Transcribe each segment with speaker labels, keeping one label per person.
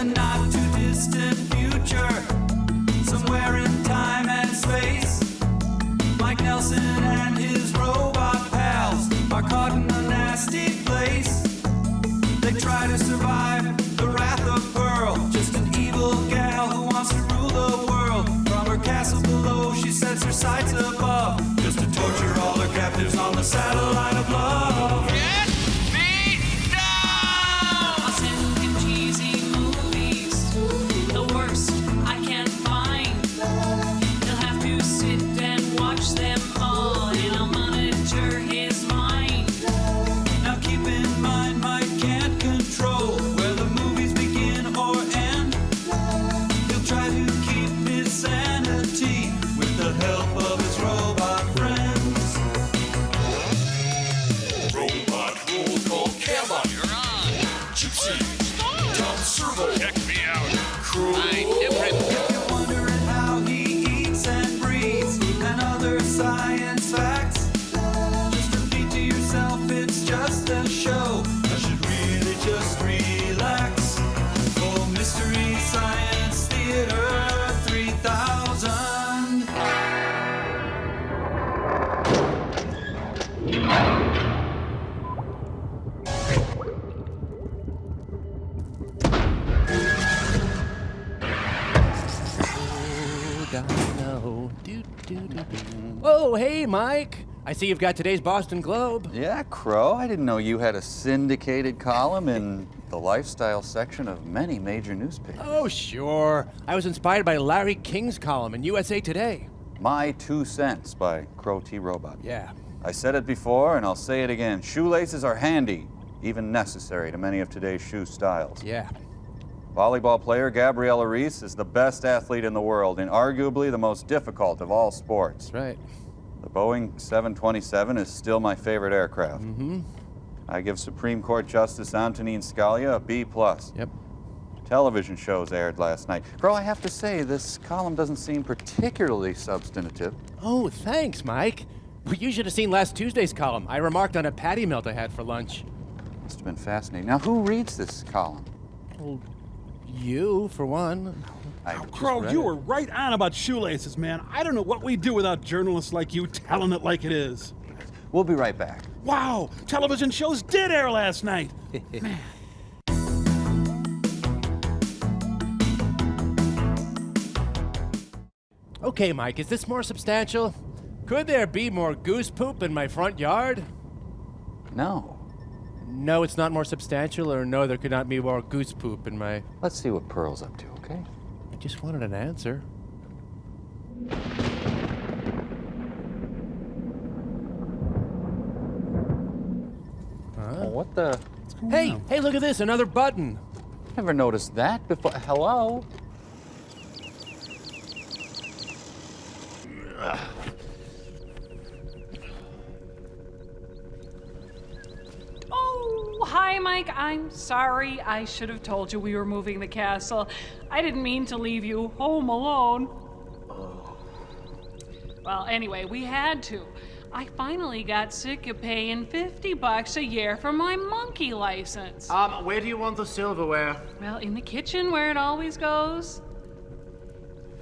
Speaker 1: a not too distant future, somewhere in time and space. Mike Nelson and his robot pals are caught in a nasty place. They try to survive the wrath of Pearl, just an evil gal who wants to rule the world. From her castle below, she sets her sights above, just to torture all her captives on the satellite of love.
Speaker 2: Get me down!
Speaker 3: Awesome and cheesy movies, the worst I can find. He'll have to sit and watch them all, and I'll monitor his mind.
Speaker 1: Now keep in mind, Mike can't control where the movies begin or end. He'll try to keep his sanity with the help of his robot friends.
Speaker 2: Robot roll call camera. You're on. Gypsy. Tom Servo. Check me out. I'm different.
Speaker 1: If you're wondering how he eats and breathes and other science facts, just repeat to yourself it's just a show. I should really just relax. For Mystery Science Theater 3000.
Speaker 4: Oh, hey, Mike. I see you've got today's Boston Globe.
Speaker 5: Yeah, Crow. I didn't know you had a syndicated column in the lifestyle section of many major newspapers.
Speaker 4: Oh, sure. I was inspired by Larry King's column in USA Today.
Speaker 5: My 2 Cents by Crow T. Robot.
Speaker 4: Yeah.
Speaker 5: I said it before, and I'll say it again. Shoelaces are handy, even necessary to many of today's shoe styles.
Speaker 4: Yeah.
Speaker 5: Volleyball player Gabriela Reese is the best athlete in the world and arguably the most difficult of all sports.
Speaker 4: That's right.
Speaker 5: The Boeing 727 is still my favorite aircraft.
Speaker 4: Mm-hmm.
Speaker 5: I give Supreme Court Justice Antonin Scalia a B+.
Speaker 4: Yep.
Speaker 5: Television shows aired last night. Crow, I have to say, this column doesn't seem particularly substantive.
Speaker 4: Oh, thanks, Mike. You should have seen last Tuesday's column. I remarked on a patty melt I had for lunch.
Speaker 5: Must have been fascinating. Now, who reads this column?
Speaker 4: Well, you, for one.
Speaker 5: I just
Speaker 6: Crow,
Speaker 5: read
Speaker 6: you
Speaker 5: it.
Speaker 6: were right on about shoelaces, man. I don't know what we'd do without journalists like you telling it like it is.
Speaker 5: We'll be right back.
Speaker 6: Wow, television shows did air last night. Man.
Speaker 4: Okay, Mike, is this more substantial? Could there be more goose poop in my front yard?
Speaker 5: No.
Speaker 4: No, it's not more substantial, or no, there could not be more goose poop in my...
Speaker 5: Let's see what Pearl's up to, okay?
Speaker 4: I just wanted an answer.
Speaker 5: Oh, what the?
Speaker 4: Hey, hey, look at this, another button.
Speaker 5: Never noticed that before. Hello?
Speaker 7: Oh, hi, Mike. I'm sorry. I should have told you we were moving the castle. I didn't mean to leave you home alone. Well, anyway, we had to. I finally got sick of paying $50 a year for my monkey license.
Speaker 8: Where do you want the silverware?
Speaker 7: Well, in the kitchen where it always goes.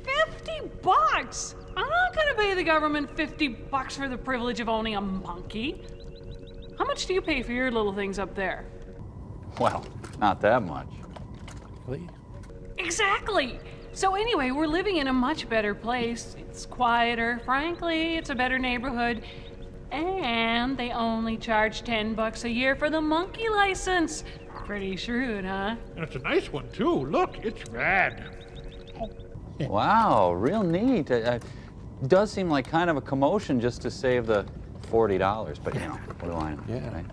Speaker 7: $50? I'm not gonna pay the government $50 for the privilege of owning a monkey. How much do you pay for your little things up there?
Speaker 5: Well, not that much.
Speaker 4: Really?
Speaker 7: Exactly. So anyway, we're living in a much better place. It's quieter. Frankly, it's a better neighborhood. And they only charge $10 a year for the monkey license. Pretty shrewd, huh?
Speaker 8: And it's a nice one, too. Look, it's rad.
Speaker 5: Wow, real neat. Does seem like kind of a commotion just to save the $40, but you know, what do I know?
Speaker 4: Yeah.
Speaker 5: Right?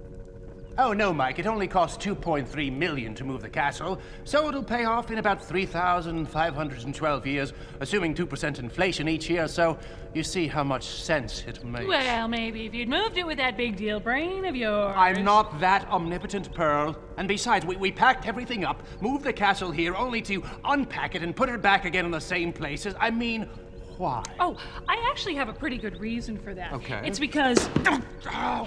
Speaker 8: Oh, no, Mike. It only costs $2.3 million to move the castle, so it'll pay off in about 3,512 years, assuming 2% inflation each year, so you see how much sense it makes.
Speaker 7: Well, maybe if you'd moved it with that big deal brain of yours.
Speaker 8: I'm not that omnipotent, Pearl. And besides, we packed everything up, moved the castle here, only to unpack it and put it back again in the same places. I mean, why?
Speaker 7: Oh, I actually have a pretty good reason for that.
Speaker 8: Okay.
Speaker 7: It's because...
Speaker 8: Oh.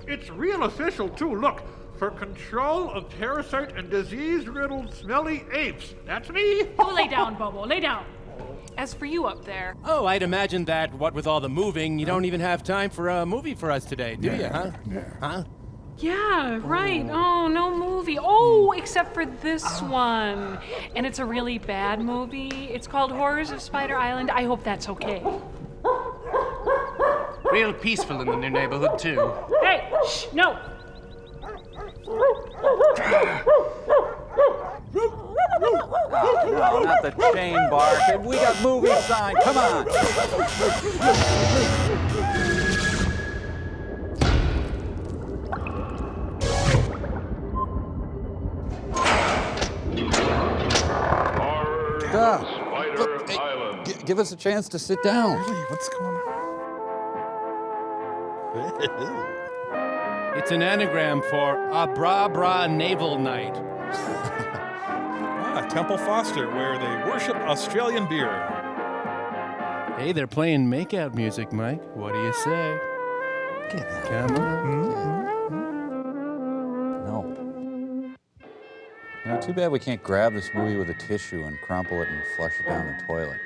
Speaker 8: It's real official, too. Look,
Speaker 9: for control of parasite and disease-riddled smelly apes. That's me.
Speaker 7: Oh, lay down, Bobo, lay down. As for you up there,
Speaker 4: Oh, I'd imagine that, what with all the moving, you don't even have time for a movie for us today, do you, huh? Huh?
Speaker 7: yeah, right. Oh, no movie. Oh, except for this one. And it's a really bad movie. It's called Horrors of Spider Island. I hope that's okay.
Speaker 8: Real peaceful in the new neighborhood, too.
Speaker 7: Hey, shh, no.
Speaker 5: No, not the chain bark. We got movie sign. Come on. Stop.
Speaker 2: Spider Island.
Speaker 5: Give us a chance to sit down.
Speaker 6: Really? What's going on?
Speaker 4: It's an anagram for Abra Bra Naval Night.
Speaker 6: Temple Foster, where they worship Australian beer.
Speaker 4: Hey, they're playing makeout music, Mike. What do you say? Come on.
Speaker 5: No. Too bad we can't grab this movie with a tissue and crumple it and flush it down the toilet.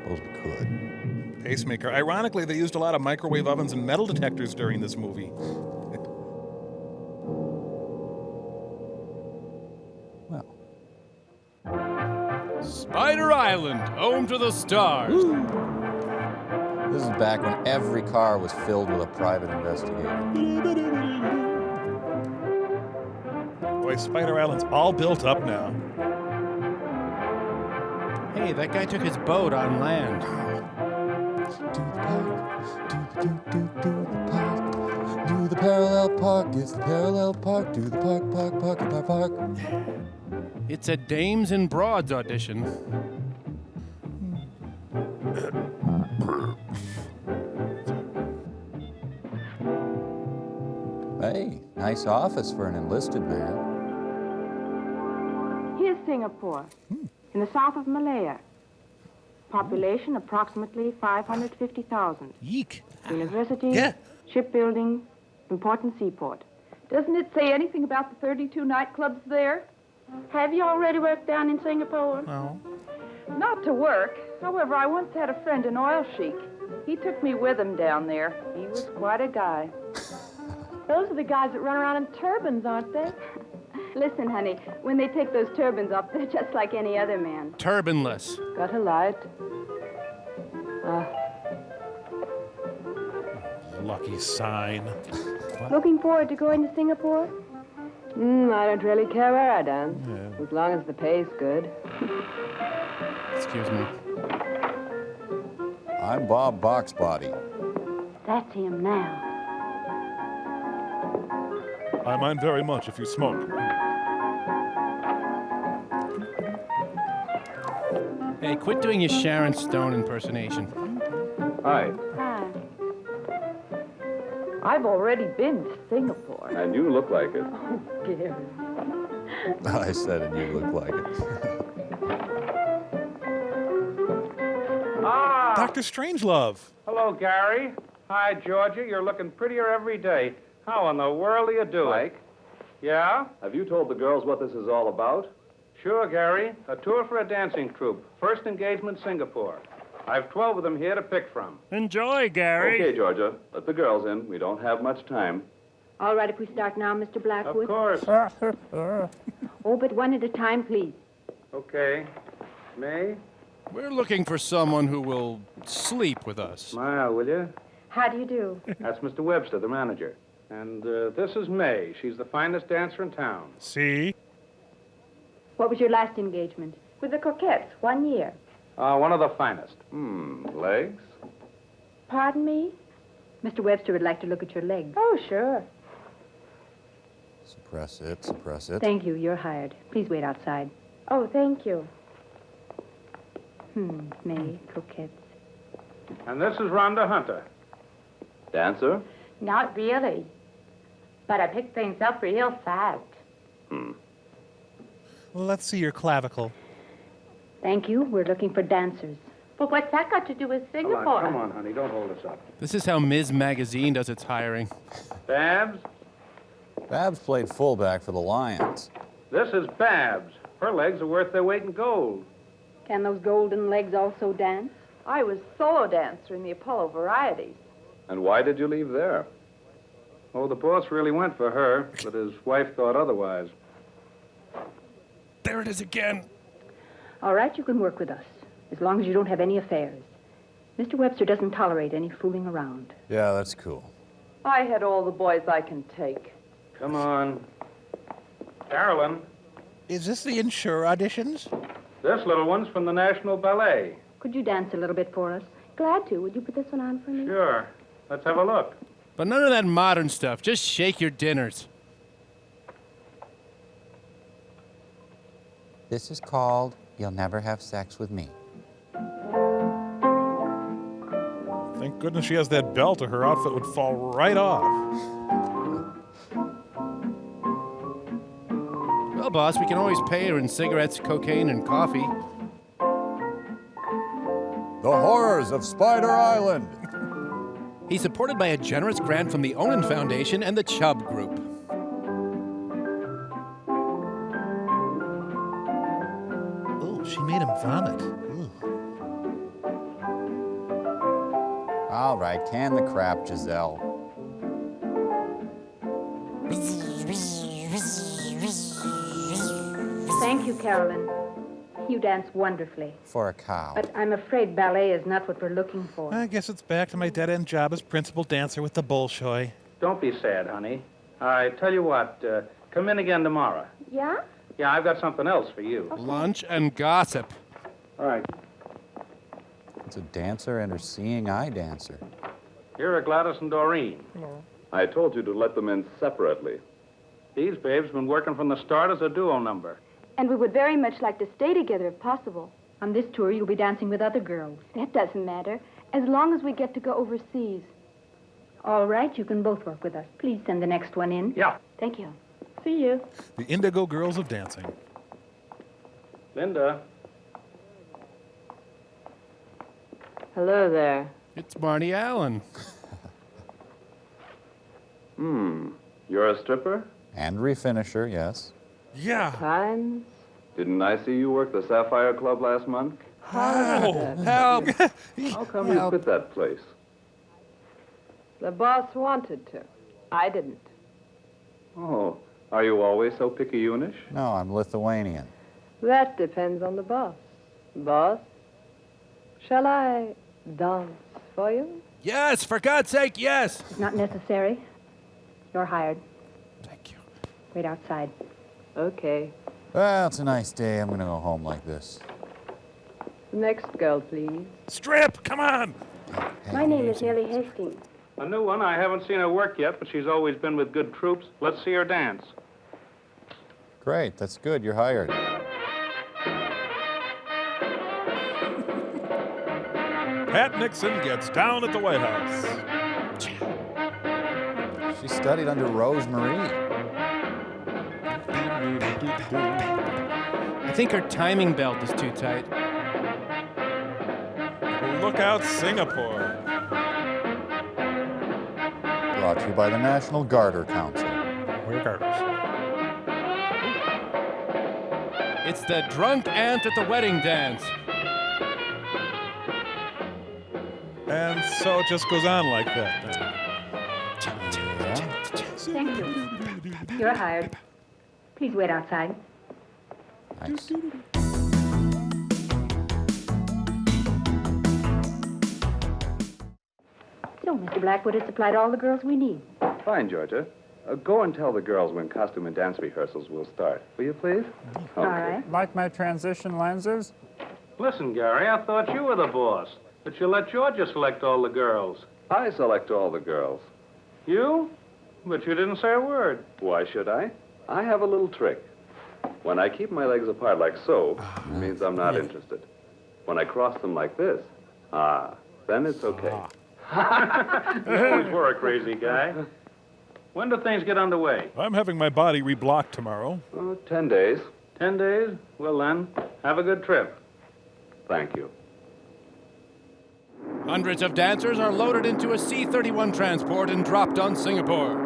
Speaker 5: Suppose we could.
Speaker 6: Pacemaker. Ironically, they used a lot of microwave ovens and metal detectors during this movie.
Speaker 5: Well.
Speaker 4: Spider Island, home to the stars.
Speaker 5: This is back when every car was filled with a private investigator.
Speaker 6: Boy, Spider Island's all built up now.
Speaker 4: Hey, that guy took his boat on land.
Speaker 5: Do the parallel park, it's the parallel park, do the park.
Speaker 4: It's a Dames and Broads audition.
Speaker 5: Hey, nice office for an enlisted man.
Speaker 10: Here's Singapore, in the south of Malaya. Population approximately 550,000.
Speaker 6: Yeek.
Speaker 10: University,
Speaker 6: Yeah.
Speaker 10: shipbuilding, important seaport.
Speaker 11: Doesn't it say anything about the 32 nightclubs there?
Speaker 10: Have you already worked down in Singapore?
Speaker 6: No.
Speaker 11: Not to work. However, I once had a friend, an oil sheik. He took me with him down there. He was quite a guy.
Speaker 10: Those are the guys that run around in turbans, aren't they?
Speaker 11: Listen, honey, when they take those turbans off, they're just like any other man.
Speaker 4: Turbanless.
Speaker 11: Got a light.
Speaker 6: Lucky sign.
Speaker 10: Looking forward to going to Singapore?
Speaker 11: I don't really care where I dance, as long as the pay's good.
Speaker 4: Excuse me.
Speaker 5: I'm Bob Boxbody.
Speaker 10: That's him now.
Speaker 6: I mind very much if you smoke.
Speaker 4: Hey, quit doing your Sharon Stone impersonation.
Speaker 12: Hi,
Speaker 10: Hi.
Speaker 11: I've already been to Singapore.
Speaker 12: and you look like it.
Speaker 11: Oh, Gary.
Speaker 5: I said it, you look like it.
Speaker 6: Dr. Strangelove.
Speaker 13: Hello, Gary. Hi, Georgia. You're looking prettier every day. How in the world are you doing?
Speaker 12: Mike,
Speaker 13: Yeah?
Speaker 12: have you told the girls what this is all about?
Speaker 13: Sure, Gary. A tour for a dancing troupe. First engagement, Singapore. I've 12 of them here to pick from.
Speaker 4: Enjoy, Gary.
Speaker 12: Okay, Georgia, let the girls in. We don't have much time.
Speaker 10: All right, if we start now, Mr. Blackwood.
Speaker 13: Of course.
Speaker 10: Oh, but one at a time, please.
Speaker 13: Okay. May?
Speaker 4: We're looking for someone who will sleep with us.
Speaker 13: Smile, will you?
Speaker 10: How do you do?
Speaker 13: That's Mr. Webster, the manager. And this is May. She's the finest dancer in town.
Speaker 6: See?
Speaker 10: What was your last engagement? With the Coquettes, 1 year.
Speaker 13: One of the finest.
Speaker 12: Legs?
Speaker 10: Pardon me? Mr. Webster would like to look at your legs. Oh, sure.
Speaker 5: Suppress it, suppress it.
Speaker 10: Thank you. You're hired. Please wait outside. Oh, thank you. May, Coquettes.
Speaker 13: And this is Rhonda Hunter.
Speaker 12: Dancer?
Speaker 10: Not really. But I picked things up real fast.
Speaker 6: Well, let's see your clavicle.
Speaker 10: Thank you. We're looking for dancers. But what's that got to do with
Speaker 13: Come
Speaker 10: Singapore?
Speaker 13: on, honey. Don't hold us up.
Speaker 4: This is how Ms. Magazine does its hiring.
Speaker 13: Babs,
Speaker 5: Babs played fullback for the Lions.
Speaker 13: This is Babs. Her legs are worth their weight in gold.
Speaker 10: Can those golden legs also dance?
Speaker 11: I was solo dancer in the Apollo Varieties.
Speaker 12: And why did you leave there?
Speaker 13: Oh, the boss really went for her, but his wife thought otherwise.
Speaker 4: There it is again.
Speaker 10: All right, you can work with us, as long as you don't have any affairs. Mr. Webster doesn't tolerate any fooling around.
Speaker 5: Yeah, that's cool.
Speaker 11: I had all the boys I can take.
Speaker 13: Come on. Carolyn,
Speaker 14: Is this the Insure auditions?
Speaker 13: this little one's from the National Ballet.
Speaker 10: Could you dance a little bit for us? Glad to. Would you put this one on for me?
Speaker 13: Sure. Let's have a look.
Speaker 4: But none of that modern stuff. Just shake your dinners.
Speaker 5: This is called You'll Never Have Sex with Me.
Speaker 15: Thank goodness she has that belt or her outfit would fall right off.
Speaker 4: Well, boss, we can always pay her in cigarettes, cocaine, and coffee.
Speaker 5: The Horrors of Spider Island.
Speaker 4: He's supported by a generous grant from the Onan Foundation and the Chubb Group.
Speaker 14: Oh, she made him vomit. Ooh.
Speaker 5: All right, can the crap, Giselle.
Speaker 10: Thank you, Carolyn. You dance wonderfully.
Speaker 5: For a cow.
Speaker 10: But I'm afraid ballet is not what we're looking for.
Speaker 15: I guess it's back to my dead-end job as principal dancer with the Bolshoi.
Speaker 13: Don't be sad, honey. I tell you what, come in again tomorrow.
Speaker 10: Yeah?
Speaker 13: Yeah, I've got something else for you.
Speaker 4: Lunch and gossip.
Speaker 13: All right.
Speaker 5: It's a dancer and her seeing eye dancer.
Speaker 13: Here are Gladys and Doreen.
Speaker 12: I told you to let them in separately.
Speaker 13: These babes been working from the start as a duo number.
Speaker 10: And we would very much like to stay together if possible. On this tour, you'll be dancing with other girls. That doesn't matter, as long as we get to go overseas. All right, you can both work with us. Please send the next one in.
Speaker 13: Yeah.
Speaker 10: Thank you. See you.
Speaker 15: The Indigo Girls of Dancing.
Speaker 13: Linda.
Speaker 11: Hello there.
Speaker 4: It's Marty Allen.
Speaker 12: You're a stripper?
Speaker 5: And refinisher, yes.
Speaker 15: Yeah.
Speaker 11: Times.
Speaker 12: Didn't I see you work the Sapphire Club last month?
Speaker 15: Help!
Speaker 12: How come you quit that place?
Speaker 11: The boss wanted to. I didn't.
Speaker 12: Oh, are you always so picayunish?
Speaker 5: No, I'm Lithuanian.
Speaker 11: That depends on the boss. Boss, shall I dance for you?
Speaker 4: Yes, for God's sake, yes.
Speaker 10: It's not necessary. You're hired.
Speaker 4: Thank you.
Speaker 10: Wait outside.
Speaker 11: Okay.
Speaker 5: Well, it's a nice day. I'm going to go home like this.
Speaker 11: Next girl, please.
Speaker 15: Strip! Come on!
Speaker 10: My name is Nellie Hastings.
Speaker 13: A new one. I haven't seen her work yet, but she's always been with good troops. Let's see her dance.
Speaker 5: Great, that's good. You're hired.
Speaker 15: Pat Nixon gets down at the White House.
Speaker 5: She studied under Rosemary.
Speaker 4: I think her timing belt is too tight.
Speaker 15: Look out, Singapore.
Speaker 5: Brought to you by the National Garter Council.
Speaker 15: We're garters.
Speaker 4: It's the drunk aunt at the wedding dance.
Speaker 15: And so it just goes on like that.
Speaker 10: Thank you. You're hired. Please wait outside.
Speaker 5: Nice.
Speaker 10: So, Mr. Blackwood has supplied all the girls we need.
Speaker 12: Fine, Georgia. Go and tell the girls when costume and dance rehearsals will start. Will you, please?
Speaker 10: All right.
Speaker 16: Like my transition lenses?
Speaker 13: Listen, Gary, I thought you were the boss, but you let Georgia select all the girls.
Speaker 12: I select all the girls.
Speaker 13: You? But you didn't say a word.
Speaker 12: Why should I? I have a little trick. When I keep my legs apart like so, it means I'm not interested. When I cross them like this, then it's okay.
Speaker 13: You always were a crazy guy. When do things get underway?
Speaker 15: I'm having my body reblocked tomorrow.
Speaker 12: 10 days.
Speaker 13: 10 days? Well, then, have a good trip.
Speaker 12: Thank you.
Speaker 4: Hundreds of dancers are loaded into a C-31 transport and dropped on Singapore.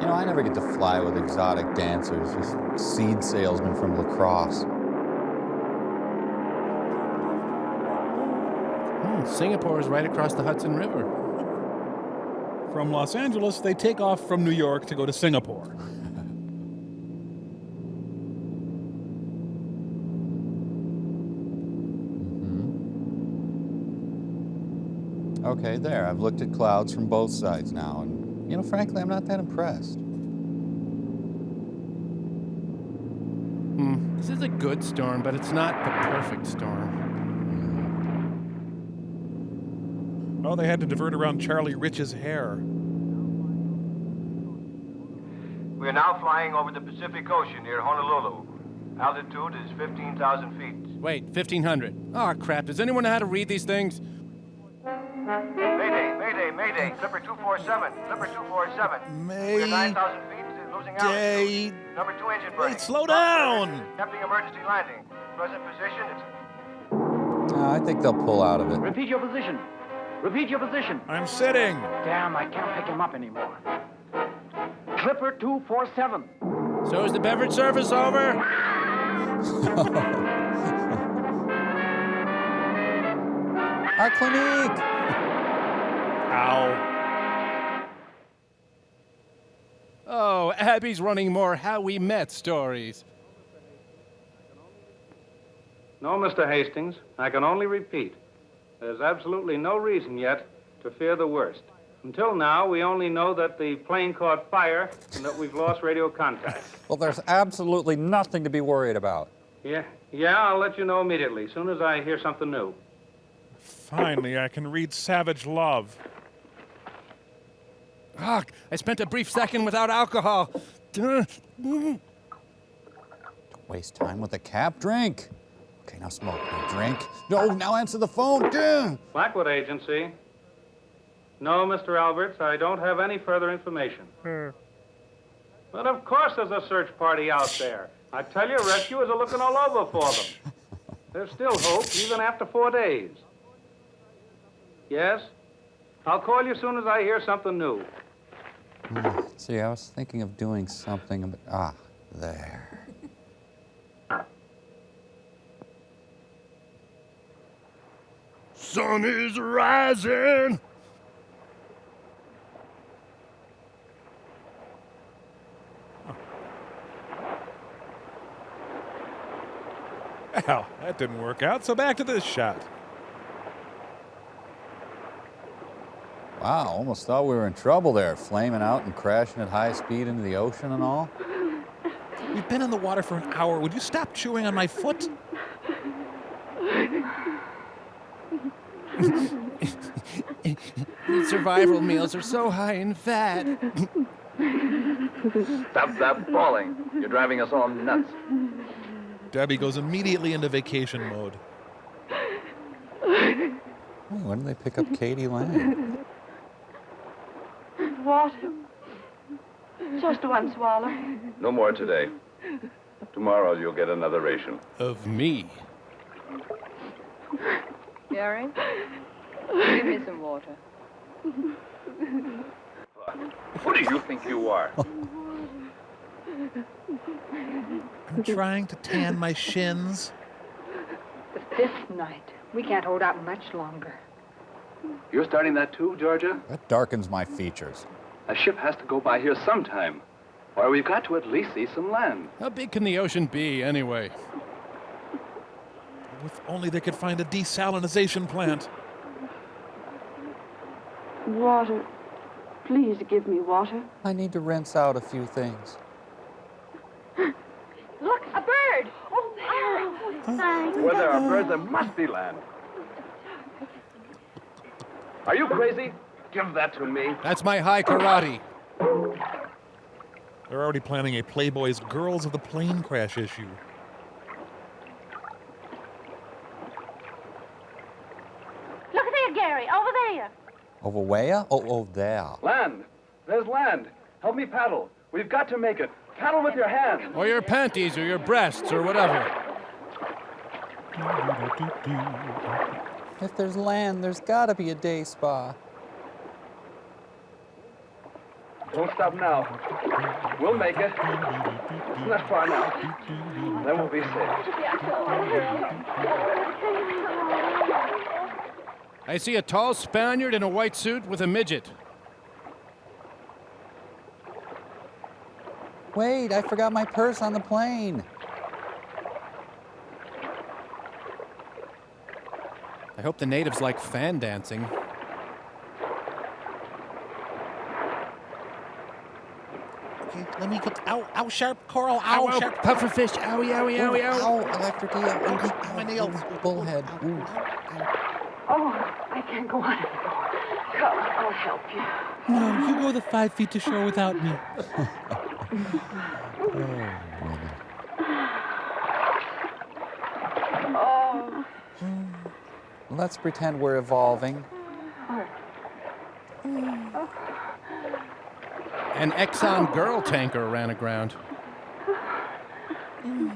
Speaker 5: You know, I never get to fly with exotic dancers, just seed salesmen from La Crosse.
Speaker 4: Singapore is right across the Hudson River.
Speaker 6: From Los Angeles, they take off from New York to go to Singapore.
Speaker 5: Okay, there. I've looked at clouds from both sides now, and, you know, frankly, I'm not that impressed.
Speaker 4: This is a good storm, but it's not the perfect storm.
Speaker 15: Oh, they had to divert around Charlie Rich's hair.
Speaker 17: We are now flying over the Pacific Ocean near Honolulu. Altitude is 15,000 feet.
Speaker 4: Wait, 1,500. Oh, crap. Does anyone know how to read these things?
Speaker 17: Mayday, mayday, mayday. Clipper 247. Clipper 247. We are 9,000 feet, losing altitude. Number 2 engine burning.
Speaker 15: Wait, slow down!
Speaker 17: Attempting emergency landing. Present position is...
Speaker 5: I think they'll pull out of it.
Speaker 18: Repeat your position. Repeat your position.
Speaker 15: I'm sitting.
Speaker 18: Damn, I can't pick him up anymore. Clipper 247.
Speaker 4: So is the beverage service over?
Speaker 5: Our clinique!
Speaker 15: Ow.
Speaker 4: Oh, Abby's running more How We Met stories.
Speaker 13: No, Mr. Hastings. I can only repeat. There's absolutely no reason yet to fear the worst. Until now, we only know that the plane caught fire and that we've lost radio contact.
Speaker 5: Well, there's absolutely nothing to be worried about.
Speaker 13: Yeah, I'll let you know immediately, as soon as I hear something new.
Speaker 15: Finally, I can read Savage Love.
Speaker 4: Ah, I spent a brief second without alcohol.
Speaker 5: Don't waste time with a cap. Drink. Okay, now smoke. Now drink. No, now answer the phone. Duh.
Speaker 13: Blackwood Agency. No, Mr. Alberts, I don't have any further information. But of course there's a search party out there. I tell you, rescuers are looking all over for them. There's still hope, even after 4 days. Yes? I'll call you as soon as I hear something new.
Speaker 5: See, I was thinking of doing something, but there.
Speaker 4: Sun is rising.
Speaker 15: Well, that didn't work out, so back to this shot.
Speaker 5: Wow, almost thought we were in trouble there, flaming out and crashing at high speed into the ocean and all.
Speaker 15: We've been in the water for an hour. Would you stop chewing on my foot?
Speaker 4: Survival meals are so high in fat.
Speaker 19: Stop that bawling. You're driving us all nuts.
Speaker 15: Debbie goes immediately into vacation mode.
Speaker 5: Oh, when did they pick up Katie Lang?
Speaker 11: Water. Just one swallow.
Speaker 12: No more today. Tomorrow you'll get another ration.
Speaker 4: Of me.
Speaker 20: Gary, give me some water.
Speaker 19: Who do you think you are?
Speaker 15: I'm trying to tan my shins.
Speaker 10: The fifth night. We can't hold out much longer.
Speaker 19: You're starting that too, Georgia?
Speaker 5: That darkens my features.
Speaker 19: A ship has to go by here sometime. Or we've got to at least see some land.
Speaker 4: How big can the ocean be, anyway?
Speaker 15: If only they could find a desalinization plant.
Speaker 11: Water. Please give me water.
Speaker 5: I need to rinse out a few things.
Speaker 10: Look, a bird! Oh, there!
Speaker 19: Where there are birds, there must be land. Are you crazy? Give that to me.
Speaker 4: That's my high karate.
Speaker 15: They're already planning a Playboy's Girls of the Plane Crash issue.
Speaker 10: Look there, Gary, over there.
Speaker 5: Over where? Oh, there.
Speaker 19: Land. There's land. Help me paddle. We've got to make it. Paddle with your hands.
Speaker 4: Or your panties, or your breasts, or whatever.
Speaker 5: If there's land, there's gotta be a day spa.
Speaker 19: Don't stop now. We'll make it. Not far now. Then we'll be safe.
Speaker 4: I see a tall Spaniard in a white suit with a midget.
Speaker 5: Wait, I forgot my purse on the plane.
Speaker 4: I hope the natives like fan dancing.
Speaker 14: Okay, let me get. Ow, ow, sharp coral. Ow,
Speaker 4: Ow,
Speaker 14: sharp.
Speaker 4: pufferfish. Owie, owie, owie, owie.
Speaker 5: Ow, electric eel.
Speaker 14: Ow, my nails.
Speaker 5: Bullhead. Ooh.
Speaker 11: Oh, I can't go on anymore. Come, I'll help you.
Speaker 14: No, you go the 5 feet to shore without me.
Speaker 11: Oh.
Speaker 5: Let's pretend we're evolving.
Speaker 4: An Exxon girl tanker ran aground.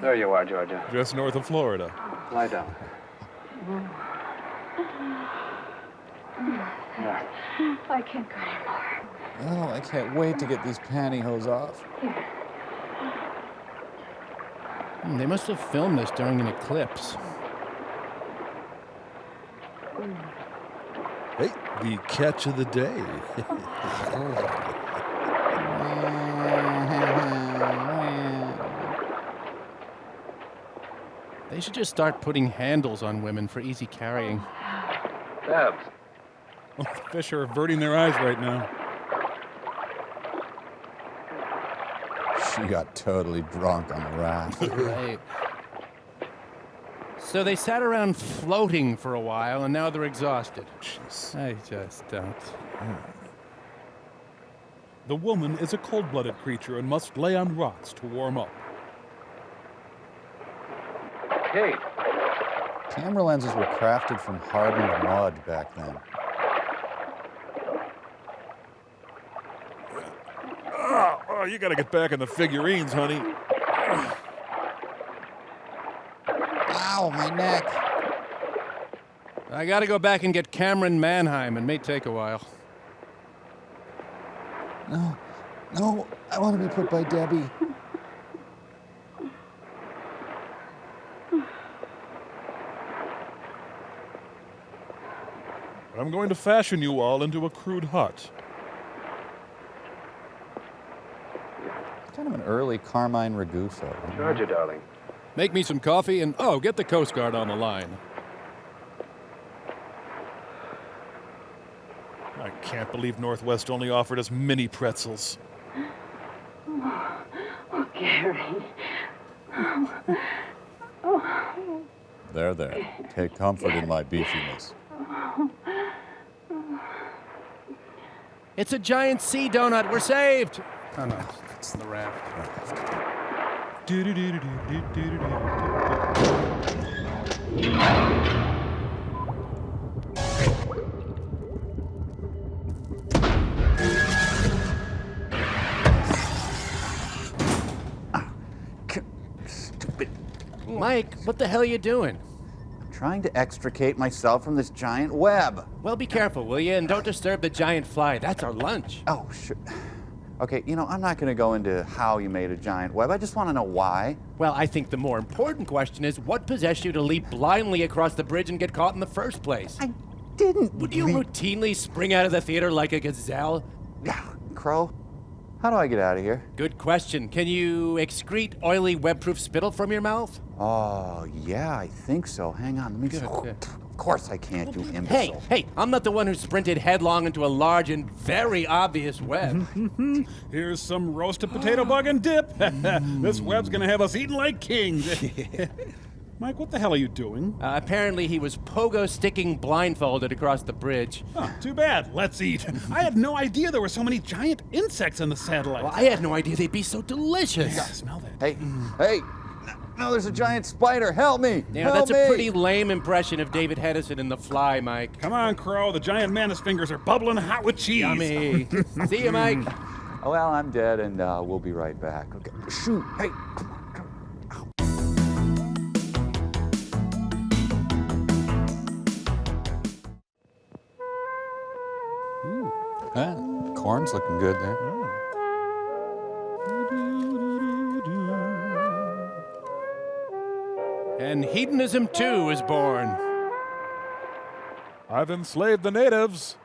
Speaker 19: There you are, Georgia.
Speaker 15: Just north of Florida.
Speaker 19: Lie down.
Speaker 10: I can't go anymore.
Speaker 5: Oh, I can't wait to get these pantyhose off.
Speaker 4: They must have filmed this during an eclipse.
Speaker 15: Hey, the catch of the day.
Speaker 4: They should just start putting handles on women for easy carrying.
Speaker 12: Babs.
Speaker 15: Oh, the fish are averting their eyes right now.
Speaker 5: She got totally drunk on the raft.
Speaker 4: Right. So they sat around floating for a while, and now they're exhausted.
Speaker 15: Jeez.
Speaker 4: I just don't.
Speaker 6: The woman is a cold-blooded creature and must lay on rocks to warm up.
Speaker 19: Hey,
Speaker 5: Camera lenses were crafted from hardened mud back then.
Speaker 15: Oh, you gotta get back in the figurines, honey.
Speaker 5: Ow, my neck.
Speaker 4: I gotta go back and get Cameron Manheim. It may take a while.
Speaker 5: No, I want to be put by Debbie.
Speaker 15: I'm going to fashion you all into a crude hut.
Speaker 5: Kind of an early Carmine Ragusa.
Speaker 12: Georgia, darling.
Speaker 4: Make me some coffee and, get the Coast Guard on the line.
Speaker 15: I can't believe Northwest only offered us mini pretzels.
Speaker 11: Oh, Gary.
Speaker 5: There. Take comfort in my beefiness.
Speaker 4: It's a giant sea donut. We're saved. Oh, no. It's the raft.
Speaker 5: Stupid.
Speaker 4: Mike, what the hell are you doing?
Speaker 5: I'm trying to extricate myself from this giant web.
Speaker 4: Well, be careful, will you? And don't disturb the giant fly. That's our lunch.
Speaker 5: Oh, sure. Okay, I'm not going to go into how you made a giant web. I just want to know why.
Speaker 4: Well, I think the more important question is what possessed you to leap blindly across the bridge and get caught in the first place?
Speaker 5: I didn't.
Speaker 4: Would you routinely spring out of the theater like a gazelle?
Speaker 5: Crow, how do I get out of here?
Speaker 4: Good question. Can you excrete oily web-proof spittle from your mouth?
Speaker 5: Oh, yeah, I think so. Hang on, let me...
Speaker 4: Good.
Speaker 5: Of course I can't, you imbecile.
Speaker 4: Hey, I'm not the one who sprinted headlong into a large and very obvious web.
Speaker 6: Here's some roasted potato bug and dip. This web's gonna have us eating like kings. Mike, what the hell are you doing?
Speaker 4: Apparently he was pogo-sticking blindfolded across the bridge.
Speaker 6: Oh, too bad. Let's eat. I had no idea there were so many giant insects in the satellite.
Speaker 4: Well, I had no idea they'd be so delicious.
Speaker 6: Yeah, smell that.
Speaker 5: Hey, no, there's a giant spider. Help me!
Speaker 4: Yeah, that's a pretty lame impression of David Hedison in The Fly, Mike.
Speaker 6: Come on, Crow. The giant mantis fingers are bubbling hot with cheese.
Speaker 4: Yummy. See you, Mike.
Speaker 5: Well, I'm dead, and we'll be right back. Okay, shoot. Hey, corn's looking good there.
Speaker 4: And hedonism, too, is born.
Speaker 15: I've enslaved the natives.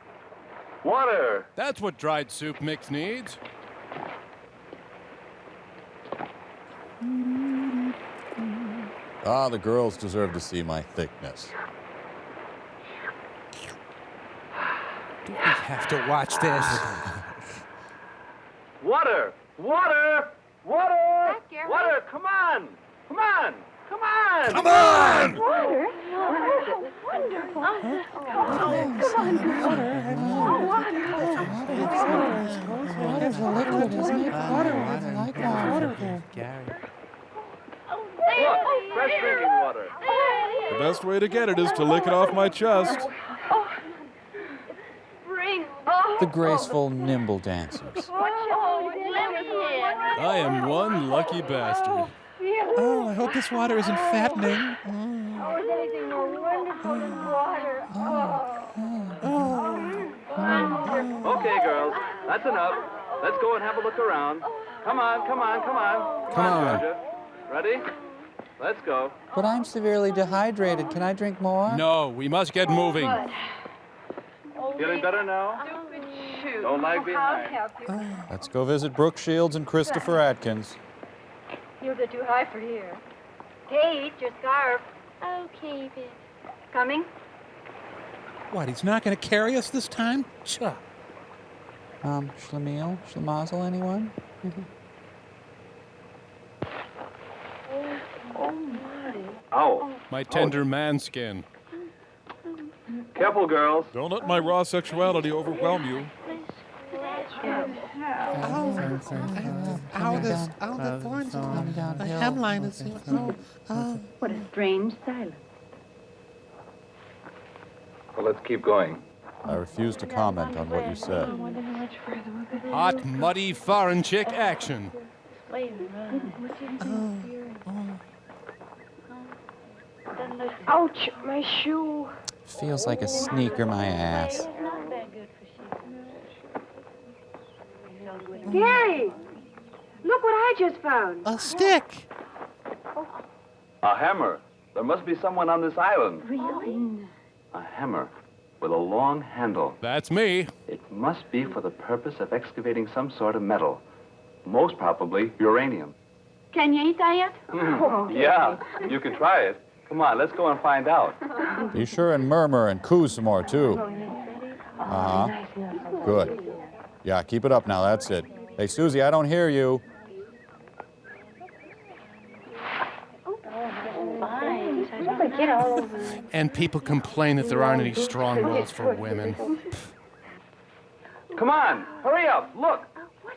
Speaker 12: Water!
Speaker 4: That's what dried soup mix needs.
Speaker 5: Ah, the girls deserve to see my thickness.
Speaker 4: Do we have to watch this?
Speaker 12: Water! Water! Water! Water! Come on! Come on! Come on!
Speaker 15: Come on!
Speaker 10: Water? Wonderful. Come on, girl.
Speaker 14: Water's a liquid, isn't it? Water. I like water.
Speaker 12: Look, fresh drinking water.
Speaker 15: The best way to get it is to lick it off my chest.
Speaker 5: The graceful, nimble dancers.
Speaker 4: I am one lucky bastard.
Speaker 14: Oh, I hope this water isn't fattening.
Speaker 10: Oh, is anything more wonderful than water?
Speaker 12: Okay, girls, that's enough. Let's go and have a look around. Come on, come on, come on.
Speaker 4: Come on.
Speaker 12: Georgia. Ready? Let's go.
Speaker 5: But I'm severely dehydrated. Can I drink more?
Speaker 4: No, we must get moving.
Speaker 12: Feeling better now? Don't lag behind.
Speaker 5: Let's go visit Brooke Shields and Christopher Atkins.
Speaker 10: Heels are too high for here. Kate, your scarf.
Speaker 20: Okay, babe.
Speaker 10: Coming?
Speaker 14: What, he's not going to carry us this time? Chuck.
Speaker 5: Schlemiel? Schlemazel, anyone?
Speaker 12: Ow.
Speaker 4: My tender man skin.
Speaker 12: Careful, girls.
Speaker 15: Don't let my raw sexuality overwhelm you.
Speaker 14: The thorns. The hemline is here.
Speaker 10: What a strange silence.
Speaker 12: Well, let's keep going.
Speaker 5: I refuse to comment on what you said.
Speaker 4: Hot, muddy, foreign chick action.
Speaker 10: Ouch, my shoe.
Speaker 5: Feels like a sneaker my ass.
Speaker 10: Gary, look what I just found.
Speaker 14: A stick.
Speaker 12: A hammer. There must be someone on this island.
Speaker 10: Really?
Speaker 12: A hammer with a long handle.
Speaker 4: That's me.
Speaker 12: It must be for the purpose of excavating some sort of metal. Most probably uranium.
Speaker 10: Can you eat that yet?
Speaker 12: Yeah, you can try it. Come on, let's go and find out.
Speaker 5: Be sure and murmur and coo some more, too. Uh-huh. Good. Yeah, keep it up now, that's it. Hey, Susie, I don't hear you.
Speaker 4: And people complain that there aren't any strong walls for women.
Speaker 12: Come on, hurry up. Look,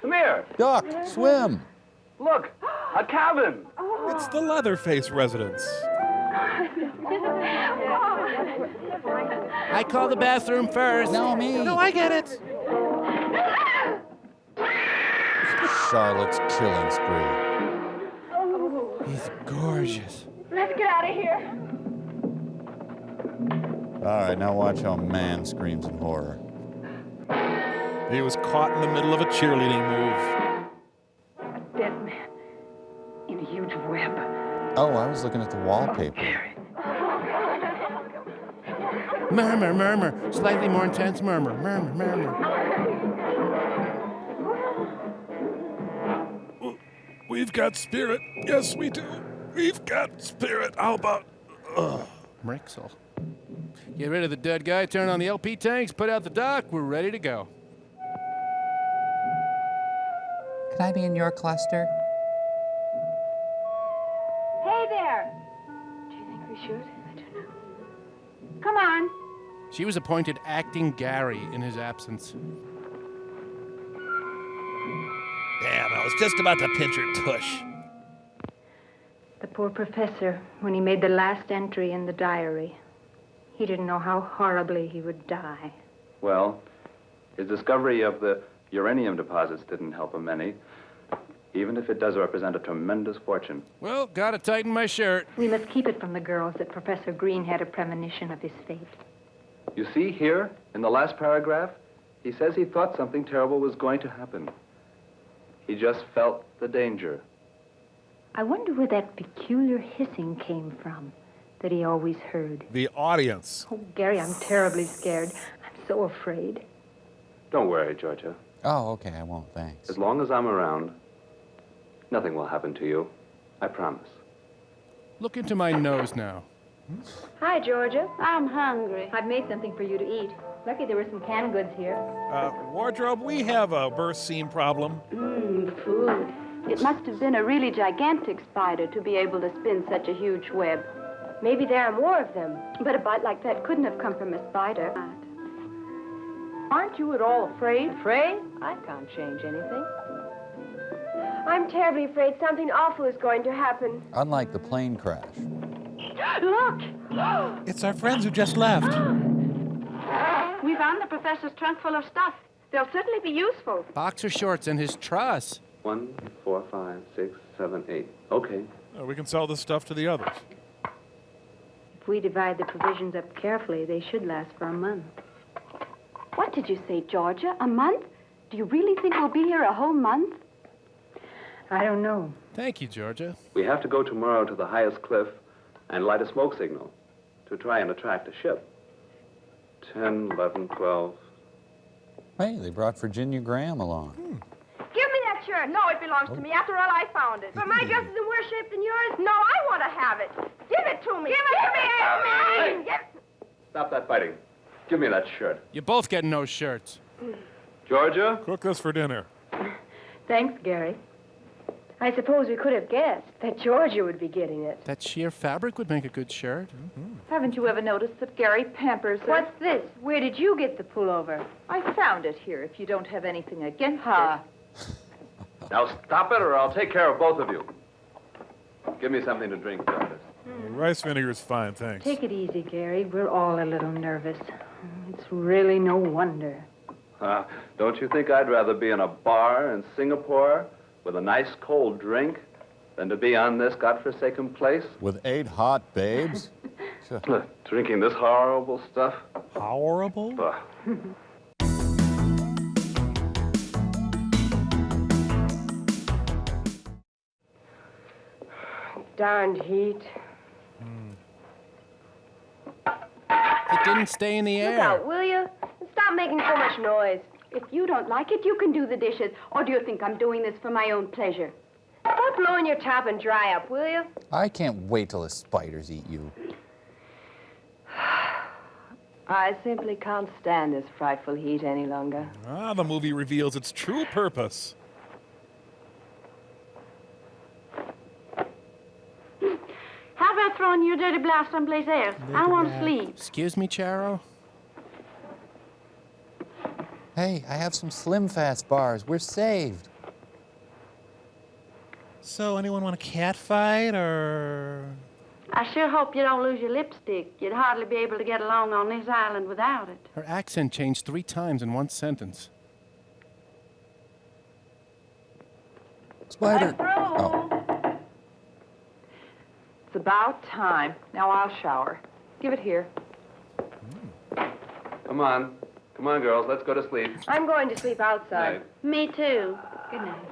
Speaker 12: come here.
Speaker 5: Duck, swim.
Speaker 12: Look, a cabin.
Speaker 15: It's the Leatherface residence.
Speaker 4: I call the bathroom first.
Speaker 5: No, me.
Speaker 14: No, I get it.
Speaker 5: Charlotte's killing spree.
Speaker 4: He's gorgeous.
Speaker 10: Let's get out of here.
Speaker 5: All right, now watch how a man screams in horror.
Speaker 15: He was caught in the middle of a cheerleading move.
Speaker 10: A dead man in a huge web.
Speaker 5: Oh, I was looking at the wallpaper.
Speaker 4: Murmur, murmur. Slightly more intense murmur. Murmur, murmur.
Speaker 15: We've got spirit. Yes, we do. We've got spirit. How about...
Speaker 4: Mrixel. Get rid of the dead guy, turn on the LP tanks, put out the dock. We're ready to go.
Speaker 5: Can I be in your cluster?
Speaker 10: Hey there. Do you think we should? I don't know. Come on.
Speaker 4: She was appointed acting Gary in his absence.
Speaker 14: Damn, I was just about to pinch her tush.
Speaker 10: The poor professor, when he made the last entry in the diary, he didn't know how horribly he would die.
Speaker 12: Well, his discovery of the uranium deposits didn't help him any, even if it does represent a tremendous fortune.
Speaker 4: Well, gotta tighten my shirt.
Speaker 10: We must keep it from the girls that Professor Green had a premonition of his fate.
Speaker 12: You see here, in the last paragraph, he says he thought something terrible was going to happen. He just felt the danger.
Speaker 10: I wonder where that peculiar hissing came from that he always heard.
Speaker 15: The audience.
Speaker 10: Oh, Gary, I'm terribly scared. I'm so afraid.
Speaker 12: Don't worry, Georgia.
Speaker 5: Oh, okay, I won't, thanks.
Speaker 12: As long as I'm around, nothing will happen to you. I promise.
Speaker 4: Look into my nose now.
Speaker 10: Hi, Georgia. I'm hungry. I've made something for you to eat. Lucky there were some canned goods here.
Speaker 15: Wardrobe, we have a birth scene problem.
Speaker 10: Food. It must have been a really gigantic spider to be able to spin such a huge web. Maybe there are more of them. But a bite like that couldn't have come from a spider.
Speaker 11: Aren't you at all afraid?
Speaker 20: Afraid? I can't change anything. I'm terribly afraid something awful is going to happen.
Speaker 5: Unlike the plane crash.
Speaker 20: Look!
Speaker 15: It's our friends who just left.
Speaker 10: We found the professor's trunk full of stuff. They'll certainly be useful.
Speaker 4: Boxer shorts and his truss.
Speaker 12: 1, 4, 5, 6, 7, 8. Okay.
Speaker 15: We can sell this stuff to the others.
Speaker 10: If we divide the provisions up carefully, they should last for a month. What did you say, Georgia? A month? Do you really think we'll be here a whole month? I don't know.
Speaker 4: Thank you, Georgia.
Speaker 12: We have to go tomorrow to the highest cliff and light a smoke signal to try and attract a ship. 10, 11, 12.
Speaker 5: Hey, they brought Virginia Graham along.
Speaker 20: Give me that shirt. No, it belongs to me. After all, I found it. But my dress is in worse shape than yours. No, I want to have it. Give it to me. Give it to me.
Speaker 12: Stop that fighting. Give me that shirt.
Speaker 4: You both get no shirts.
Speaker 12: Georgia?
Speaker 15: Cook this for dinner.
Speaker 10: Thanks, Gary. I suppose we could have guessed that Georgia would be getting it.
Speaker 4: That sheer fabric would make a good shirt.
Speaker 11: Haven't you ever noticed that Gary pampers her?
Speaker 10: What's this? Where did you get the pullover?
Speaker 11: I found it here, if you don't have anything against it.
Speaker 12: Now stop it or I'll take care of both of you. Give me something to drink, Jarvis.
Speaker 15: Rice vinegar's fine, thanks.
Speaker 10: Take it easy, Gary. We're all a little nervous. It's really no wonder.
Speaker 12: Don't you think I'd rather be in a bar in Singapore with a nice cold drink than to be on this godforsaken place?
Speaker 5: With 8 hot babes?
Speaker 12: Drinking this horrible stuff?
Speaker 15: Horrible?
Speaker 20: Darned heat.
Speaker 4: It didn't stay in the
Speaker 20: Look
Speaker 4: air.
Speaker 20: out, will you? Stop making so much noise.
Speaker 10: If you don't like it, you can do the dishes. Or do you think I'm doing this for my own pleasure?
Speaker 20: Stop blowing your top and dry up, will you?
Speaker 5: I can't wait till the spiders eat you.
Speaker 20: I simply can't stand this frightful heat any longer.
Speaker 15: The movie reveals its true purpose.
Speaker 10: How about throwing your dirty blouse someplace else? I want to sleep.
Speaker 4: Excuse me, Charo?
Speaker 5: Hey, I have some Slim Fast bars. We're saved.
Speaker 15: So, anyone want a cat fight, or...?
Speaker 10: I sure hope you don't lose your lipstick. You'd hardly be able to get along on this island without it.
Speaker 4: Her accent changed 3 times in one sentence.
Speaker 5: Spider.
Speaker 11: Oh. It's about time. Now I'll shower. Give it here.
Speaker 12: Come on. Come on, girls. Let's go to sleep.
Speaker 20: I'm going to sleep outside.
Speaker 10: Me too. Good night.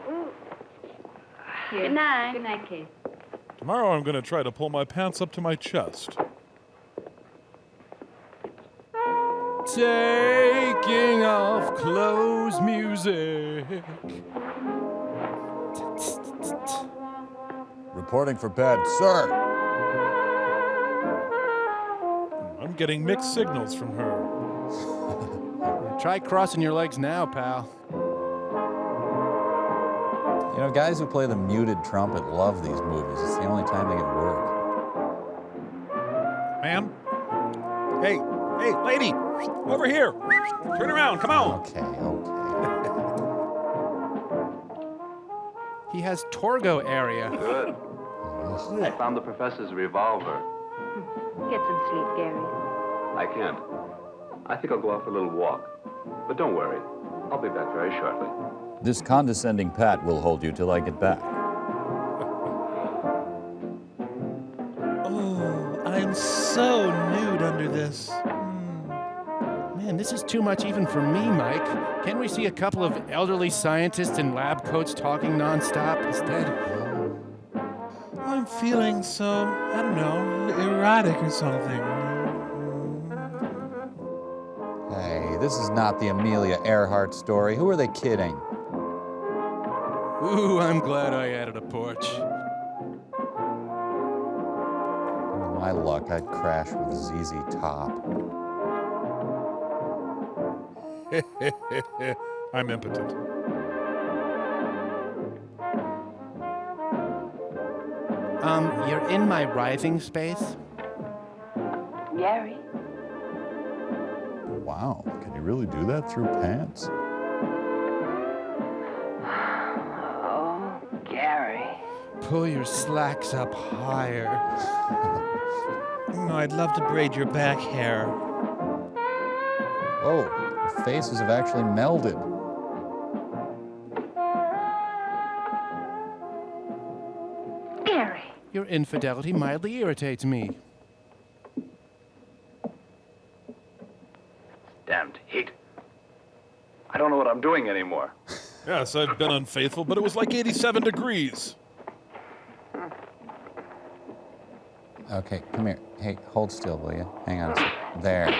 Speaker 10: Good night. Good night, Kate.
Speaker 15: Tomorrow I'm going to try to pull my pants up to my chest.
Speaker 4: Taking off clothes music.
Speaker 5: Reporting for bed, sir.
Speaker 15: I'm getting mixed signals from her.
Speaker 4: Try crossing your legs now, pal.
Speaker 5: You know, guys who play the muted trumpet love these movies. It's the only time they get work.
Speaker 15: Ma'am? Hey, lady! Over here! Turn around, come on!
Speaker 5: Okay.
Speaker 4: He has Torgo area.
Speaker 12: Good. I found the professor's revolver.
Speaker 10: Get some sleep, Gary.
Speaker 12: I can't. I think I'll go out for a little walk. But don't worry. I'll be back very shortly.
Speaker 5: This condescending Pat will hold you till I get back.
Speaker 15: Oh, I'm so nude under this.
Speaker 4: Man, this is too much even for me, Mike. Can't we see a couple of elderly scientists in lab coats talking nonstop instead?
Speaker 14: I'm feeling so, I don't know, erotic or something.
Speaker 5: Hey, this is not the Amelia Earhart story. Who are they kidding?
Speaker 4: Ooh, I'm glad I added a porch.
Speaker 5: With my luck, I'd crash with ZZ Top.
Speaker 15: I'm impotent.
Speaker 4: You're in my writhing space?
Speaker 11: Gary?
Speaker 5: Wow, can you really do that through pants?
Speaker 11: Oh, Gary.
Speaker 4: Pull your slacks up higher.
Speaker 14: No, I'd love to braid your back hair.
Speaker 5: Whoa, the faces have actually melded.
Speaker 11: Gary.
Speaker 4: Your infidelity mildly irritates me.
Speaker 12: Damned heat. I don't know what I'm doing anymore.
Speaker 15: Yes, I've been unfaithful, but it was like 87 degrees.
Speaker 5: Okay, come here. Hey, hold still, will you? Hang on a second. There.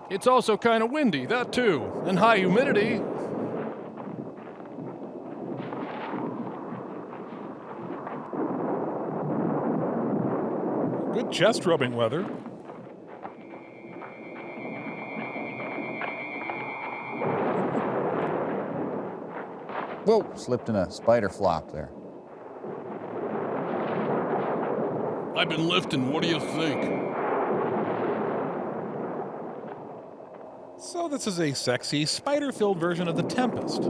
Speaker 4: It's also kind of windy, that too, and high humidity.
Speaker 15: Good chest rubbing weather.
Speaker 5: Whoa, slipped in a spider flop there.
Speaker 4: I've been lifting, what do you think?
Speaker 15: So this is a sexy, spider-filled version of The Tempest.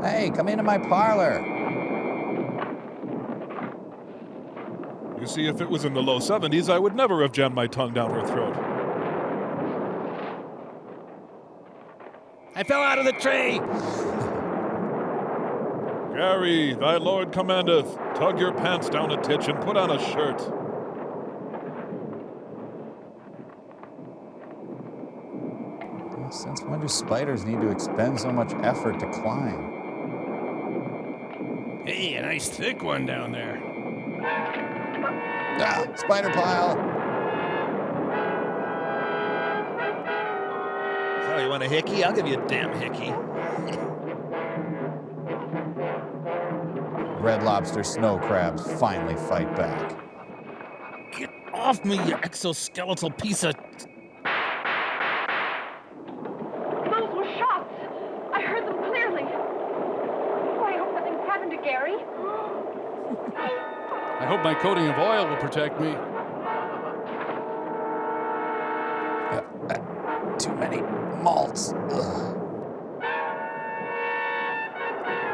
Speaker 5: Hey, come into my parlor.
Speaker 15: You see, if it was in the low 70s, I would never have jammed my tongue down her throat.
Speaker 4: I fell out of the tree!
Speaker 15: Gary, thy lord commandeth, tug your pants down a titch and put on a shirt.
Speaker 5: Since when do spiders need to expend so much effort to climb?
Speaker 4: Hey, a nice thick one down there.
Speaker 5: Ah, spider pile!
Speaker 14: So, you want a hickey? I'll give you a damn hickey.
Speaker 5: Red Lobster snow crabs finally fight back.
Speaker 14: Get off me, you exoskeletal piece of...
Speaker 20: Those were shots. I heard them clearly. Oh, I hope nothing's happened to Gary.
Speaker 4: I hope my coating of oil will protect me.
Speaker 5: Too many malts. Ugh.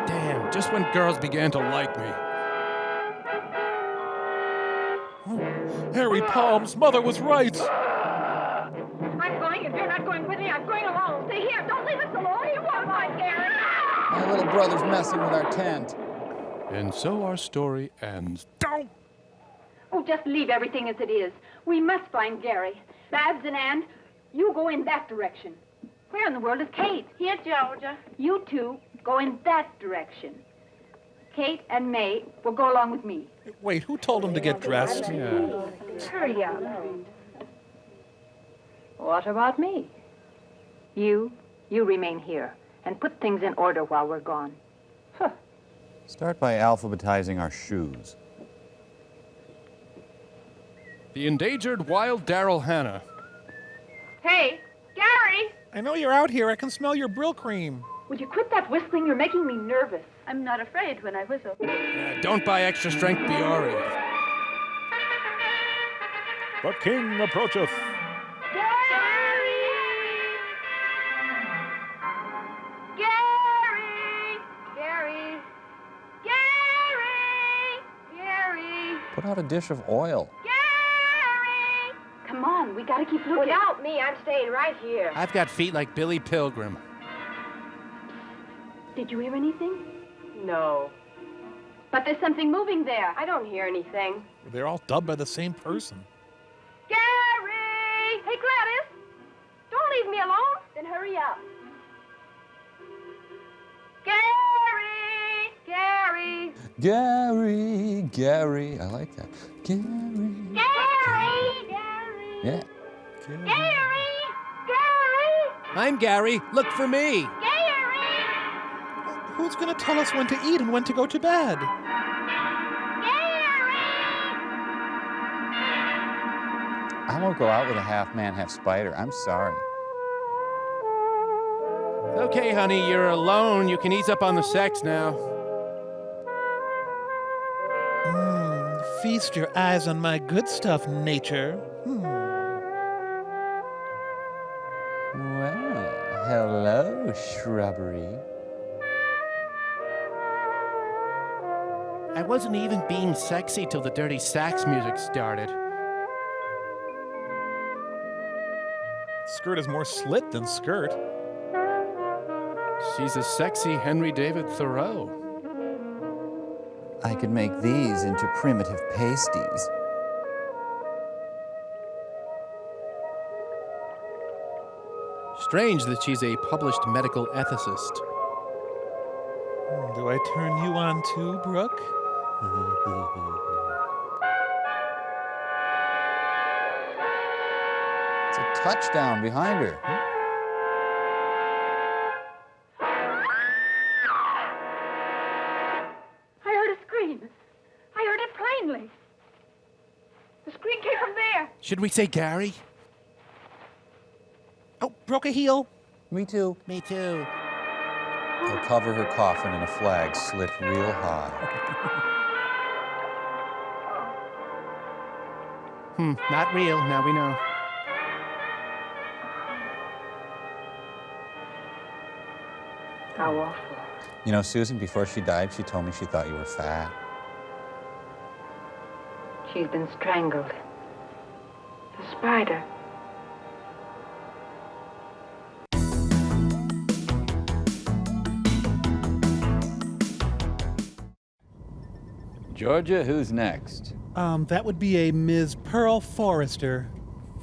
Speaker 4: Damn, just when girls began to like me.
Speaker 15: Harry Palm's mother was right.
Speaker 20: I'm going. If you're not going with me, I'm going alone. Stay here. Don't leave us alone. You won't find Gary.
Speaker 5: My little brother's messing with our tent.
Speaker 4: And so our story ends.
Speaker 10: Oh, just leave everything as it is. We must find Gary. Babs and Ann, you go in that direction. Where in the world is Kate?
Speaker 20: Here, Georgia.
Speaker 10: You two go in that direction. Kate and May will go along with me.
Speaker 14: Wait, who told him to get dressed?
Speaker 4: Yeah.
Speaker 10: Hurry up.
Speaker 11: What about me?
Speaker 10: You remain here and put things in order while we're gone.
Speaker 5: Start by alphabetizing our shoes.
Speaker 4: The endangered wild Daryl Hannah.
Speaker 20: Hey, Gary!
Speaker 14: I know you're out here. I can smell your Brill cream.
Speaker 10: Would you quit that whistling? You're making me nervous.
Speaker 20: I'm not afraid when I whistle.
Speaker 4: Don't buy extra strength Biore.
Speaker 15: The king approacheth.
Speaker 5: Put out a dish of oil.
Speaker 10: Come on, we gotta keep looking.
Speaker 20: Without me, I'm staying right here.
Speaker 4: I've got feet like Billy Pilgrim.
Speaker 10: Did you hear anything?
Speaker 20: No.
Speaker 10: But there's something moving there.
Speaker 20: I don't hear anything.
Speaker 14: They're all dubbed by the same person.
Speaker 20: Gary! Hey, Gladys! Don't leave me alone. Then hurry up.
Speaker 5: Gary. I like that. Gary. Yeah.
Speaker 4: I'm Gary. Look for me.
Speaker 14: Who's going to tell us when to eat and when to go to bed?
Speaker 5: I won't go out with a half man, half spider. I'm sorry.
Speaker 4: Okay, honey, you're alone. You can ease up on the sex now.
Speaker 14: Feast your eyes on my good stuff, nature.
Speaker 5: Well, hello, shrubbery.
Speaker 4: I wasn't even being sexy till the dirty sax music started.
Speaker 15: Skirt is more slit than skirt.
Speaker 4: She's a sexy Henry David Thoreau.
Speaker 21: I could make these into primitive pasties.
Speaker 4: Strange that she's a published medical ethicist.
Speaker 14: Do I turn you on too, Brooke?
Speaker 5: It's a touchdown behind her.
Speaker 10: I heard a scream. I heard it plainly. The scream came from there.
Speaker 4: Should we say Gary?
Speaker 14: Oh, broke a heel.
Speaker 5: Me too.
Speaker 4: Me too.
Speaker 5: They'll cover her coffin in a flag slit real high.
Speaker 4: Not real. Now we know.
Speaker 10: How awful.
Speaker 5: You know, Susan, before she died, she told me she thought you were fat.
Speaker 10: She's been strangled. The spider.
Speaker 5: Georgia, who's next?
Speaker 14: That would be a Ms. Pearl Forrester.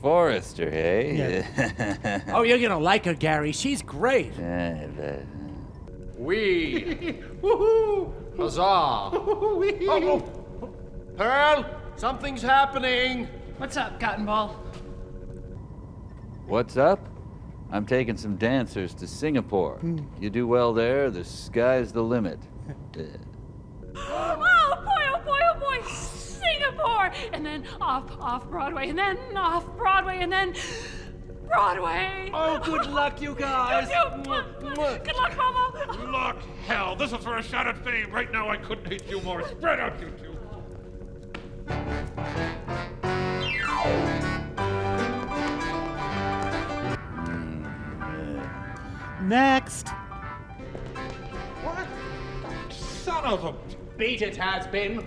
Speaker 5: Forrester, hey?
Speaker 14: Yeah.
Speaker 4: Oh, you're gonna like her, Gary. She's great.
Speaker 22: We. Woohoo! Huzzah! Oh, Pearl, something's happening.
Speaker 7: What's up, Cotton Ball?
Speaker 23: What's up? I'm taking some dancers to Singapore. You do well there, the sky's the limit.
Speaker 7: Oh boy, Singapore! And then off Broadway, and then off Broadway, and then Broadway!
Speaker 22: Oh, good luck, you guys!
Speaker 7: Good luck, Mama!
Speaker 9: Luck, hell, this is for a shot at fame. Right now I couldn't hate you more. Spread out, you two.
Speaker 14: Next.
Speaker 22: What? Son of a... Beat it, has been.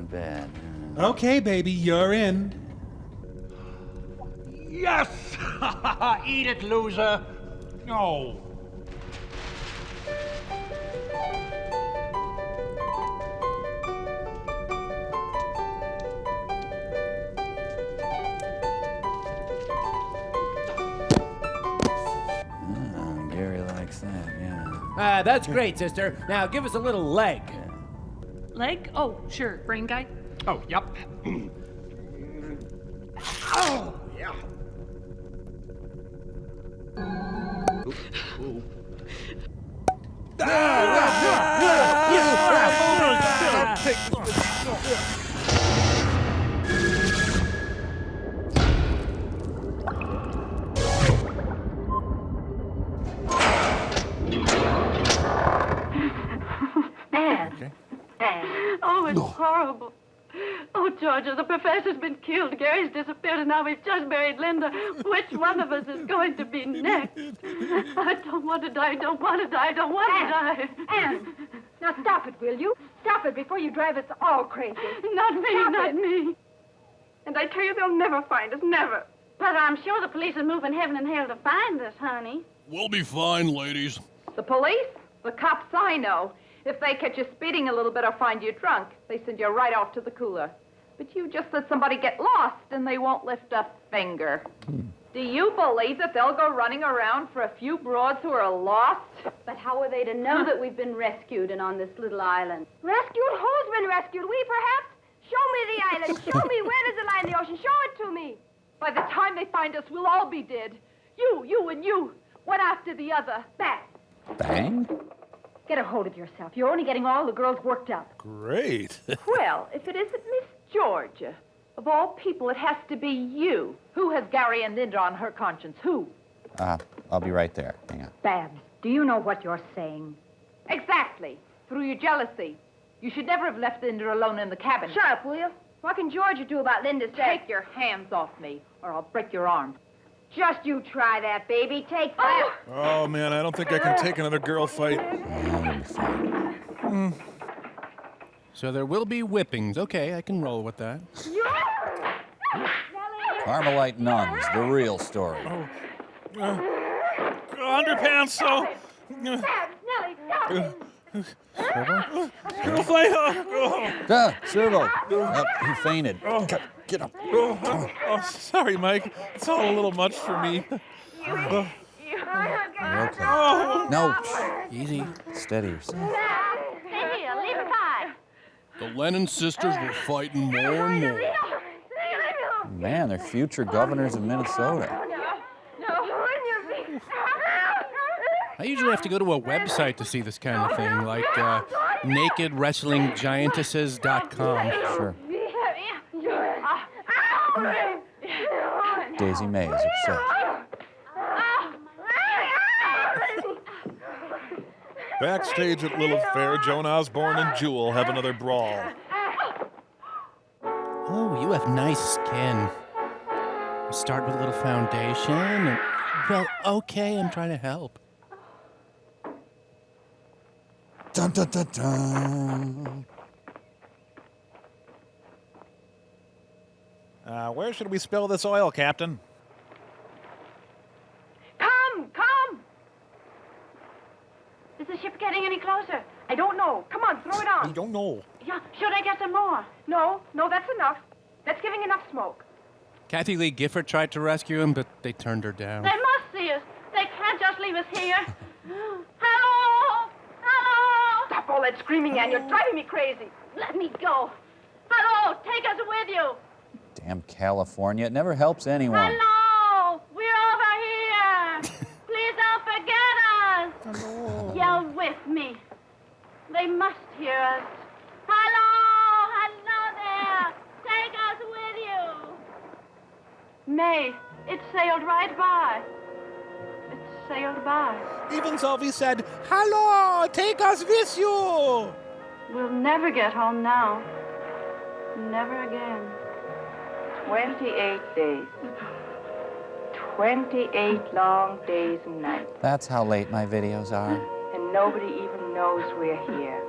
Speaker 23: Bad.
Speaker 14: Okay, baby, you're in.
Speaker 22: Yes! Eat it, loser. No.
Speaker 23: Gary likes that, yeah.
Speaker 4: That's great, sister. Now give us a little leg.
Speaker 7: Leg? Oh, sure. Brain guy?
Speaker 22: Oh, yep. Oh, yeah. Ooh.
Speaker 10: Oh, it's horrible. Oh, Georgia, the professor's been killed. Gary's disappeared, and now we've just buried Linda. Which one of us is going to be next? I don't want to die, don't want to die, don't want to die.
Speaker 20: Anne,
Speaker 10: Now stop it, will you? Stop it before you drive us all crazy.
Speaker 20: Not me,
Speaker 10: Stop
Speaker 20: not
Speaker 10: it.
Speaker 20: me. And I tell you, they'll never find us, never. But I'm sure the police are moving heaven and hell to find us, honey.
Speaker 2: We'll be fine, ladies.
Speaker 11: The police? The cops I know. If they catch you speeding a little bit or find you drunk, they send you right off to the cooler. But you just let somebody get lost and they won't lift a finger. Do you believe that they'll go running around for a few broads who are lost?
Speaker 10: But how are they to know that we've been rescued and on this little island?
Speaker 20: Rescued? Who's been rescued? We, perhaps? Show me the island. Show me where does it lie in the ocean. Show it to me.
Speaker 11: By the time they find us, we'll all be dead. You, and you. One after the other. Back.
Speaker 5: Bang?
Speaker 10: Get a hold of yourself. You're only getting all the girls worked up.
Speaker 15: Great.
Speaker 11: Well, if it isn't Miss Georgia, of all people, it has to be you. Who has Gary and Linda on her conscience? Who?
Speaker 5: I'll be right there. Hang on.
Speaker 10: Babs, do you know what you're saying?
Speaker 11: Exactly. Through your jealousy. You should never have left Linda alone in the cabin.
Speaker 20: Shut up, will you? What can Georgia do about Linda's death?
Speaker 11: Take your hands off me, or I'll break your arm.
Speaker 20: Just you try that, baby. Take that.
Speaker 15: Oh, man, I don't think I can take another girl fight.
Speaker 4: So there will be whippings. Okay, I can roll with that.
Speaker 5: Carmelite nuns, the real story.
Speaker 15: Underpants, so.
Speaker 20: Nellie, stop.
Speaker 15: Girl fight. Oh.
Speaker 5: Servo. He fainted. Get up.
Speaker 15: Oh, sorry, Mike. It's all a little much for me.
Speaker 5: You're okay.
Speaker 15: Oh.
Speaker 5: No.
Speaker 4: Easy.
Speaker 5: Steady yourself.
Speaker 20: Stay here. Leave it by.
Speaker 2: The Lennon sisters were fighting more and more.
Speaker 5: Man, they're future governors of Minnesota.
Speaker 4: I usually have to go to a website to see this kind of thing, like nakedwrestlinggiantesses.com.
Speaker 5: Sure. Daisy May is upset.
Speaker 15: Backstage at Lilith Fair, Joan Osborne and Jewel have another brawl.
Speaker 4: Oh, you have nice skin. Start with a little foundation and, well, okay, I'm trying to help.
Speaker 5: Dun, dun, dun, dun.
Speaker 15: Where should we spill this oil, Captain?
Speaker 11: Come!
Speaker 20: Is the ship getting any closer? I don't know. Come on, throw it on.
Speaker 15: I don't know.
Speaker 20: Yeah, should I get some more?
Speaker 11: No, that's enough. That's giving enough smoke.
Speaker 4: Kathy Lee Gifford tried to rescue him, but they turned her down.
Speaker 20: They must see us. They can't just leave us here. Hello! Hello!
Speaker 11: Stop all that screaming, Ann. You're driving me crazy.
Speaker 20: Let me go. Hello! Take us with you.
Speaker 5: Damn California. It never helps anyone.
Speaker 20: Hello! We're over here. Please don't forget us.
Speaker 15: Hello.
Speaker 20: Yell with me. They must hear us. Hello! Hello there! Take us with you. May, it sailed right by. It sailed by.
Speaker 15: Even Sylvie said, "Hello, take us with you."
Speaker 20: We'll never get home now. Never again.
Speaker 11: 28 days. 28 long days and nights.
Speaker 5: That's how late my videos are.
Speaker 11: And nobody even knows we're here.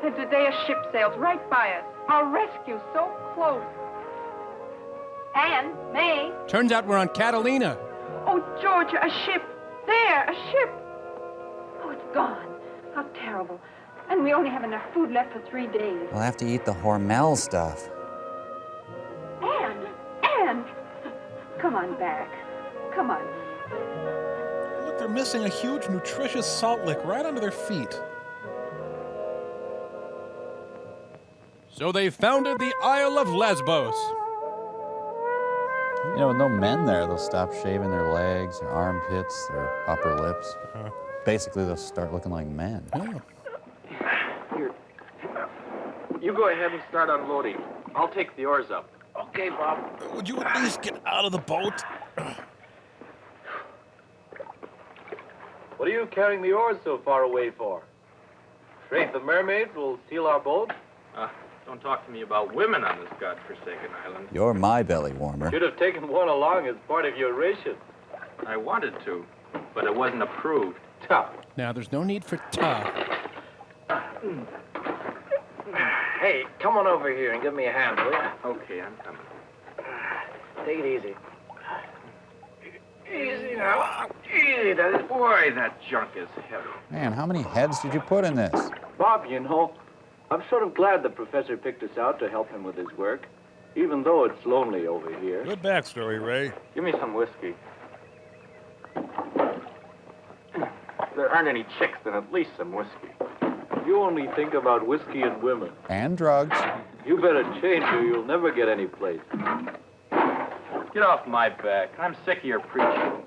Speaker 11: And today a ship sails right by us. Our rescue so close. Anne, May.
Speaker 4: Turns out we're on Catalina.
Speaker 11: Oh, Georgia, a ship. There, a ship. Oh, it's gone. How terrible. And we only have enough food left for 3 days.
Speaker 5: We'll have to eat the Hormel stuff.
Speaker 11: Anne! Come on back. Come on.
Speaker 15: Look, they're missing a huge, nutritious salt lick right under their feet.
Speaker 4: So they founded the Isle of Lesbos.
Speaker 5: You know, with no men there, they'll stop shaving their legs, their armpits, their upper lips. Basically, they'll start looking like men.
Speaker 4: Oh.
Speaker 19: Here. You go ahead and start unloading. I'll take the oars up.
Speaker 15: Okay, Bob. Would you at least get out of the boat?
Speaker 12: What are you carrying the oars so far away for? Afraid the mermaids will steal our boat?
Speaker 13: Don't talk to me about women on this godforsaken island.
Speaker 5: You're my belly warmer.
Speaker 12: Should have taken one along as part of your ration.
Speaker 13: I wanted to, but it wasn't approved. Tough.
Speaker 4: Now, there's no need for tough.
Speaker 17: Hey, come on over here and give me a hand, will you?
Speaker 12: Okay, I'm coming.
Speaker 17: Take it easy. Easy now. Easy. Boy, that junk is heavy.
Speaker 5: Man, how many heads did you put in this?
Speaker 1: Bob, you know, I'm sort of glad the professor picked us out to help him with his work, even though it's lonely over here.
Speaker 15: Good backstory, Ray.
Speaker 12: Give me some whiskey. If there aren't any chicks, then at least some whiskey.
Speaker 1: You only think about whiskey and women.
Speaker 5: And drugs.
Speaker 1: You better change or you'll never get any place.
Speaker 12: Get off my back. I'm sick of your preaching.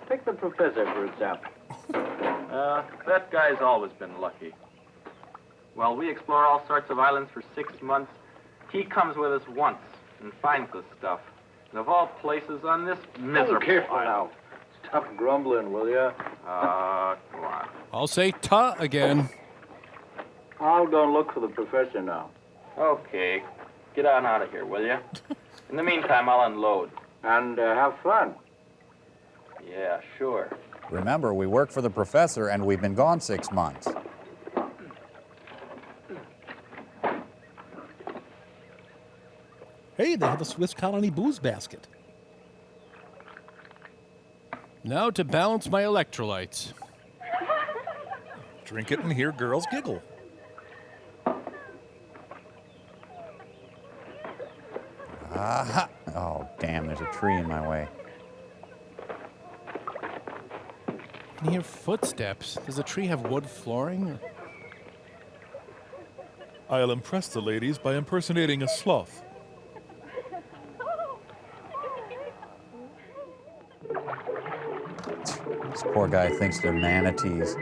Speaker 1: Take the professor, for example.
Speaker 12: That guy's always been lucky. While we explore all sorts of islands for 6 months, he comes with us once and finds the stuff. And of all places on this miserable
Speaker 1: careful
Speaker 12: island.
Speaker 1: now. Stop grumbling, will ya?
Speaker 12: Come on.
Speaker 4: I'll say ta again.
Speaker 1: I'll go and look for the professor now.
Speaker 12: Okay. Get on out of here, will you? In the meantime, I'll unload.
Speaker 1: And have fun.
Speaker 12: Yeah, sure.
Speaker 5: Remember, we work for the professor and we've been gone 6 months.
Speaker 6: Hey, they have a Swiss Colony booze basket.
Speaker 4: Now to balance my electrolytes.
Speaker 15: Drink it and hear girls giggle.
Speaker 5: Aha! Oh, damn, there's a tree in my way.
Speaker 4: I can hear footsteps. Does the tree have wood flooring?
Speaker 15: I'll impress the ladies by impersonating a sloth.
Speaker 5: This poor guy thinks they're manatees.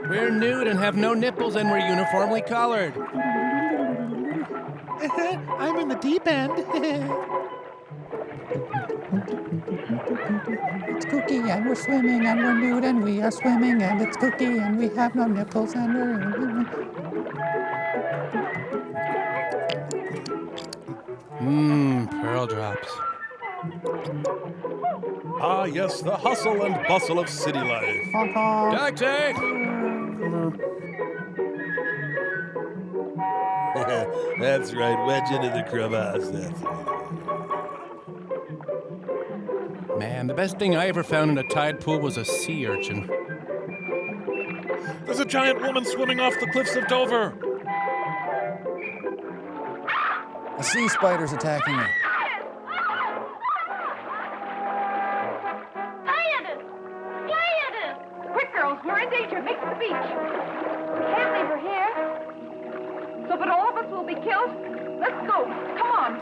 Speaker 4: We're nude and have no nipples and we're uniformly colored.
Speaker 14: I'm in the deep end.
Speaker 21: It's Cookie and we're swimming and we're nude and we are swimming and it's Cookie and we have no nipples and we're...
Speaker 4: Pearl drops.
Speaker 15: Ah, yes, the hustle and bustle of city life.
Speaker 4: Taxi!
Speaker 15: That's right, wedge into the crevasse. That's right.
Speaker 4: Man, the best thing I ever found in a tide pool was a sea urchin.
Speaker 15: There's a giant woman swimming off the cliffs of Dover.
Speaker 5: A sea spider's attacking me.
Speaker 11: Quick, girls, we're in danger. Make for the beach. We can't leave her here. So that all of us will be killed? Let's go. Come on.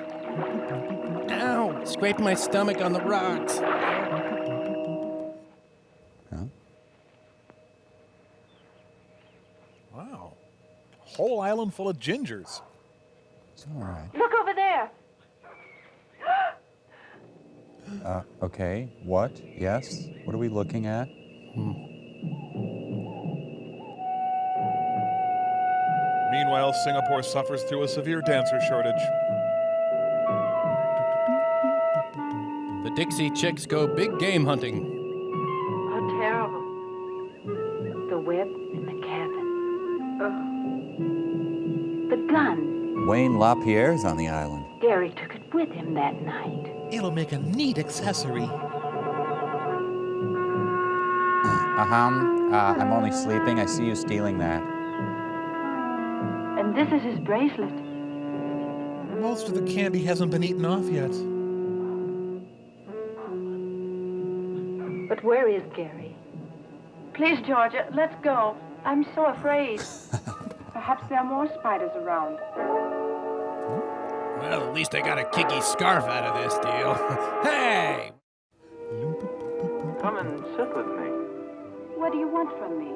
Speaker 4: Ow! Scraped my stomach on the rocks.
Speaker 5: Huh?
Speaker 15: Wow. Whole island full of gingers.
Speaker 5: It's all right.
Speaker 20: Look over there.
Speaker 5: Okay. What? Yes? What are we looking at?
Speaker 15: Meanwhile, Singapore suffers through a severe dancer shortage.
Speaker 4: The Dixie chicks go big game hunting.
Speaker 10: How terrible. The web in the cabin. The gun.
Speaker 21: Wayne LaPierre's on the island.
Speaker 10: Gary took it with him that night.
Speaker 14: It'll make a neat accessory.
Speaker 5: I'm only sleeping. I see you stealing that.
Speaker 10: And this is his bracelet.
Speaker 14: Most of the candy hasn't been eaten off yet.
Speaker 10: But where is Gary?
Speaker 20: Please, Georgia, let's go. I'm so afraid. Perhaps there are more spiders around.
Speaker 4: Well, at least I got a kicky scarf out of this deal. Hey!
Speaker 1: Come and sit with me.
Speaker 20: What do you want from me?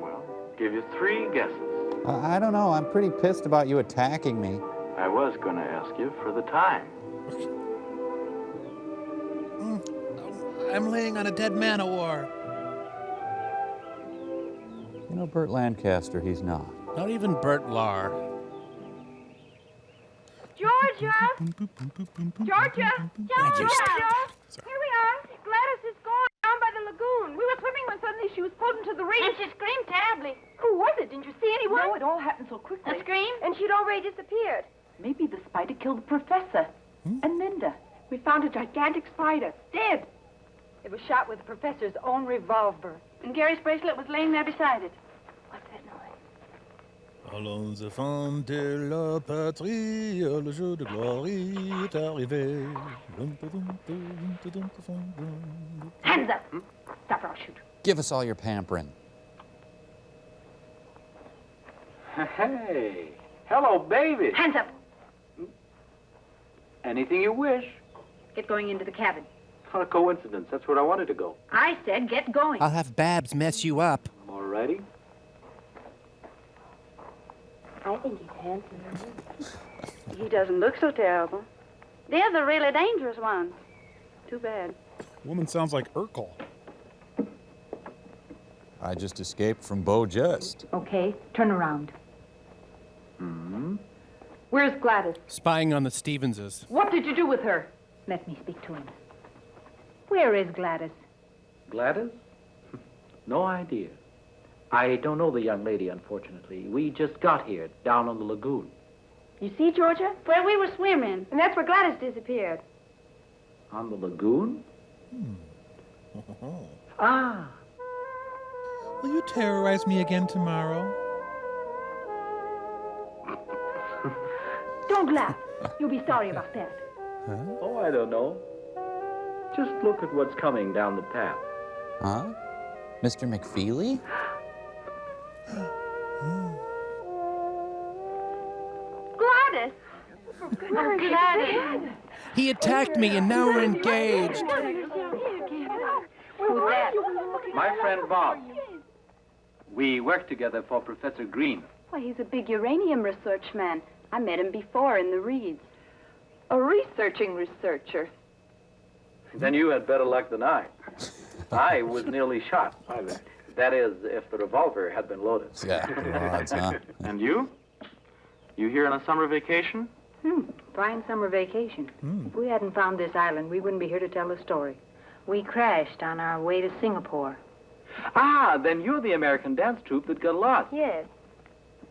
Speaker 1: Well, give you 3 guesses.
Speaker 5: I don't know. I'm pretty pissed about you attacking me.
Speaker 1: I was going to ask you for the time.
Speaker 14: I'm laying on a dead man of war.
Speaker 5: You know, Burt Lancaster, he's not.
Speaker 4: Not even Burt Lahr.
Speaker 20: Georgia! Georgia! Georgia!
Speaker 4: Sorry.
Speaker 20: Here we are. Gladys is gone down by the lagoon. We were swimming when suddenly she was pulled to the reef.
Speaker 10: And she screamed terribly. Who was it? Didn't you see anyone?
Speaker 11: No, it all happened so quickly.
Speaker 10: A scream?
Speaker 20: And she'd already disappeared.
Speaker 11: Maybe the spider killed the professor. And Linda.
Speaker 20: We found a gigantic spider, dead.
Speaker 10: It was shot with the professor's own revolver. And Gary's bracelet was laying there beside it. What's that noise?
Speaker 15: Allons enfants de la patrie, le jour de gloire est arrivé.
Speaker 10: Hands up! Stop or I'll shoot.
Speaker 5: Give us all your pampering.
Speaker 1: Hey, hello, baby.
Speaker 10: Hands up!
Speaker 1: Anything you wish.
Speaker 10: Get going into the cabin.
Speaker 1: What a coincidence. That's where I wanted to go.
Speaker 10: I said get going.
Speaker 4: I'll have Babs mess you up.
Speaker 1: All righty.
Speaker 10: I think he's handsome. He doesn't look so terrible. They're the really dangerous ones. Too bad.
Speaker 15: Woman sounds like Urkel.
Speaker 5: I just escaped from Beau Geste.
Speaker 10: Okay, turn around.
Speaker 11: Where's Gladys?
Speaker 4: Spying on the Stevenses.
Speaker 11: What did you do with her?
Speaker 10: Let me speak to him. Where is Gladys?
Speaker 1: Gladys? No idea. I don't know the young lady, unfortunately. We just got here, down on the lagoon.
Speaker 10: You see, Georgia? Where we were swimming.
Speaker 20: And that's where Gladys disappeared.
Speaker 1: On the lagoon? Ah.
Speaker 14: Will you terrorize me again tomorrow?
Speaker 10: Don't laugh. You'll be sorry about that.
Speaker 1: Oh, I don't know. Just look at what's coming down the path.
Speaker 5: Huh? Mr. McFeely?
Speaker 20: Gladys!
Speaker 10: Oh, Gladys!
Speaker 4: He attacked me and now we're engaged.
Speaker 10: Who's that?
Speaker 1: My friend Bob. We work together for Professor Green.
Speaker 10: Why, he's a big uranium research man. I met him before in the reeds.
Speaker 11: A researching researcher.
Speaker 1: Then you had better luck than I. I was nearly shot. That is, if the revolver had been loaded.
Speaker 5: Yeah, odds, huh?
Speaker 12: And you? You here on a summer vacation?
Speaker 10: Fine summer vacation. If we hadn't found this island, we wouldn't be here to tell the story. We crashed on our way to Singapore.
Speaker 1: Ah, then you're the American dance troupe that got lost.
Speaker 10: Yes.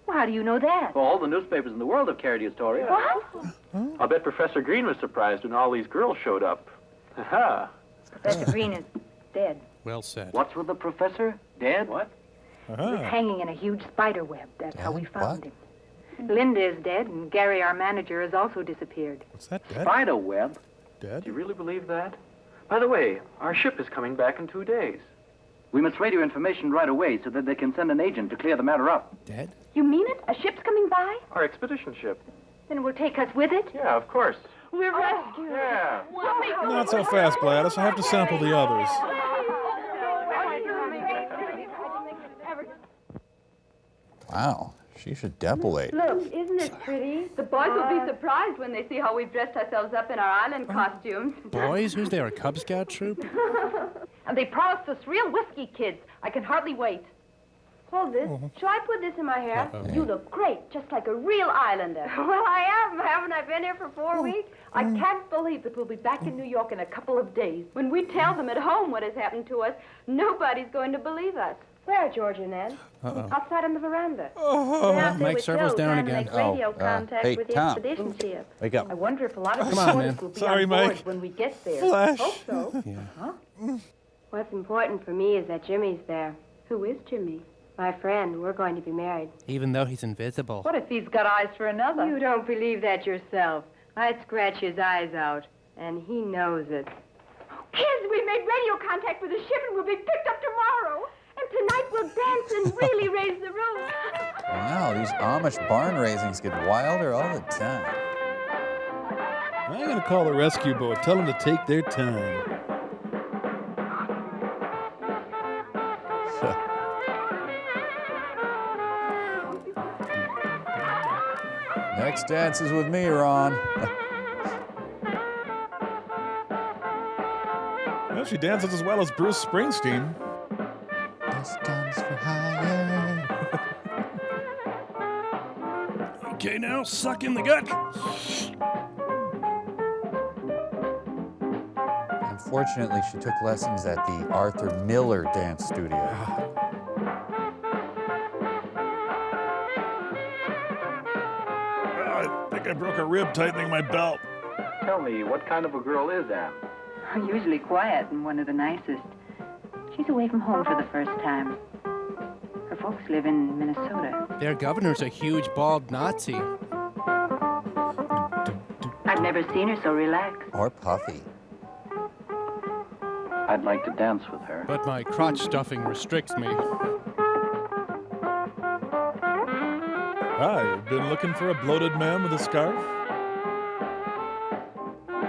Speaker 10: Well, how do you know that?
Speaker 1: Well, all the newspapers in the world have carried your story.
Speaker 10: What?
Speaker 12: I'll bet Professor Green was surprised when all these girls showed up. Ha-ha.
Speaker 10: Professor Green is dead.
Speaker 4: Well said.
Speaker 1: What's with the professor? Dead? What?
Speaker 10: He was hanging in a huge spider web. That's how we found him. Linda is dead, and Gary, our manager, has also disappeared.
Speaker 15: What's that, Dad?
Speaker 1: Spider web?
Speaker 15: Dad?
Speaker 12: Do you really believe that? By the way, our ship is coming back in 2 days.
Speaker 1: We must radio information right away so that they can send an agent to clear the matter up.
Speaker 4: Dead?
Speaker 10: You mean it? A ship's coming by?
Speaker 12: Our expedition ship.
Speaker 10: Then it will take us with it?
Speaker 12: Yeah, of course.
Speaker 10: We're rescued.
Speaker 12: Yeah.
Speaker 15: Not so fast, Gladys. I have to sample the others.
Speaker 5: Wow, she should depilate.
Speaker 20: Look, isn't it pretty?
Speaker 11: The boys will be surprised when they see how we've dressed ourselves up in our island costumes.
Speaker 4: Boys? Who's there, a Cub Scout troop?
Speaker 11: And they promised us real whiskey kids. I can hardly wait.
Speaker 20: Hold this. Shall I put this in my hair?
Speaker 4: Uh-oh.
Speaker 20: You look great, just like a real islander. Well, I am. Haven't I been here for 4 weeks?
Speaker 11: I can't believe that we'll be back in New York in a couple of days. When we tell them at home what has happened to us, nobody's going to believe us.
Speaker 20: Where, George and Ed?
Speaker 4: Uh-oh.
Speaker 20: Outside on the veranda.
Speaker 4: Mike Servo's down again.
Speaker 20: Radio contact
Speaker 5: hey,
Speaker 20: with the
Speaker 5: Tom.
Speaker 20: expedition ship.
Speaker 5: Wake up.
Speaker 11: I wonder if a lot of
Speaker 4: Come on, man.
Speaker 11: reporters will be
Speaker 15: Sorry,
Speaker 11: on board
Speaker 15: Mike.
Speaker 11: when we get there.
Speaker 15: Flash.
Speaker 11: Hope so.
Speaker 4: Yeah.
Speaker 11: Huh?
Speaker 20: What's important for me is that Jimmy's there. Who is Jimmy? My friend. We're going to be married.
Speaker 4: Even though he's invisible.
Speaker 11: What if he's got eyes for another?
Speaker 20: You don't believe that yourself. I'd scratch his eyes out, and he knows it. Kids, we made radio contact with the ship, and we'll be picked up tomorrow. And tonight we'll dance and really raise the roof.
Speaker 5: Wow, these Amish barn raisings get wilder all the time.
Speaker 15: I'm going to call the rescue boat. Tell them to take their time.
Speaker 5: Next dance is with me, Ron.
Speaker 15: Well, she dances as well as Bruce Springsteen.
Speaker 21: This comes for hire.
Speaker 15: Okay, now suck in the gut.
Speaker 5: Unfortunately, she took lessons at the Arthur Miller Dance Studio.
Speaker 15: like I broke a rib tightening my belt.
Speaker 1: Tell me, what kind of a girl is Anne?
Speaker 10: Usually quiet and one of the nicest. She's away from home for the first time. Her folks live in Minnesota.
Speaker 4: Their governor's a huge bald Nazi.
Speaker 10: I've never seen her so relaxed.
Speaker 5: Or puffy.
Speaker 1: I'd like to dance with her.
Speaker 4: But my crotch stuffing restricts me.
Speaker 15: Hi, you've been looking for a bloated man with a scarf?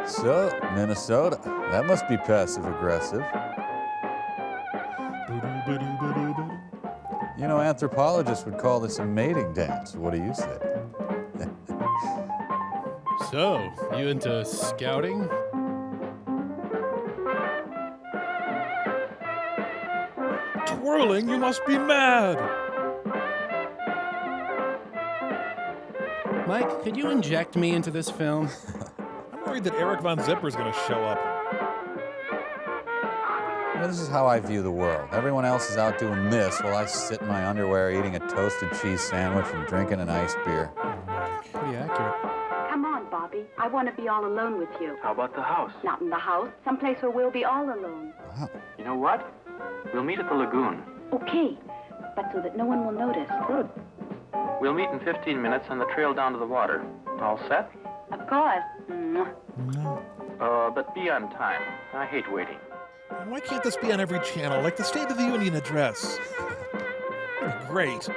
Speaker 5: So, Minnesota. That must be passive-aggressive. You know, anthropologists would call this a mating dance. What do you say?
Speaker 4: So, you into scouting?
Speaker 15: Twirling? You must be mad!
Speaker 4: Mike, could you inject me into this film?
Speaker 15: I'm worried that Eric Von Zipper's gonna show up.
Speaker 5: You know, this is how I view the world. Everyone else is out doing this while I sit in my underwear eating a toasted cheese sandwich and drinking an iced beer.
Speaker 4: Pretty accurate.
Speaker 10: Come on, Bobby. I want to be all alone with you.
Speaker 12: How about the house?
Speaker 10: Not in the house. Someplace where we'll be all alone.
Speaker 5: Wow.
Speaker 12: You know what? We'll meet at the lagoon.
Speaker 10: Okay, but so that no one will notice.
Speaker 12: Good. We'll meet in 15 minutes on the trail down to the water. All set?
Speaker 10: Of course.
Speaker 12: But be on time. I hate waiting.
Speaker 15: Why can't this be on every channel, like the State of the Union address? That'd be great.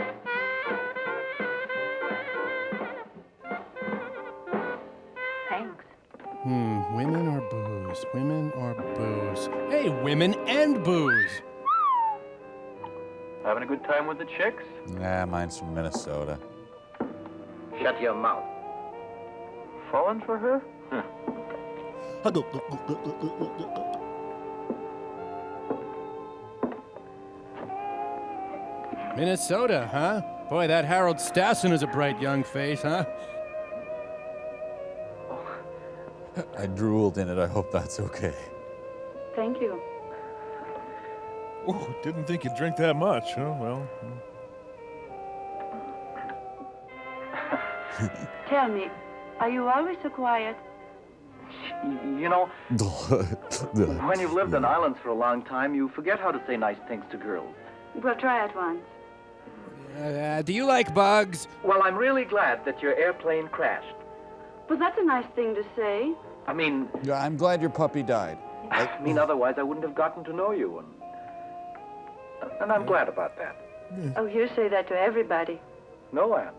Speaker 10: Thanks.
Speaker 4: Women or booze? Women or booze? Hey, women and booze!
Speaker 12: Having a good time with the chicks?
Speaker 5: Nah, mine's from Minnesota.
Speaker 1: Shut your mouth.
Speaker 12: Falling for her?
Speaker 4: Minnesota, huh? Boy, that Harold Stassen is a bright young face, huh?
Speaker 5: I drooled in it. I hope that's okay.
Speaker 10: Thank you.
Speaker 15: Oh, didn't think you'd drink that much. Oh, well.
Speaker 10: Tell me, are you always so quiet?
Speaker 1: You know, when you've lived on islands for a long time, you forget how to say nice things to girls.
Speaker 10: We'll try it once.
Speaker 4: Do you like bugs?
Speaker 1: Well, I'm really glad that your airplane crashed.
Speaker 10: Well, that's a nice thing to say.
Speaker 1: I mean...
Speaker 5: Yeah, I'm glad your puppy died.
Speaker 1: I mean, otherwise I wouldn't have gotten to know you, and I'm glad about that.
Speaker 10: Oh, you say that to everybody.
Speaker 1: No, Anne.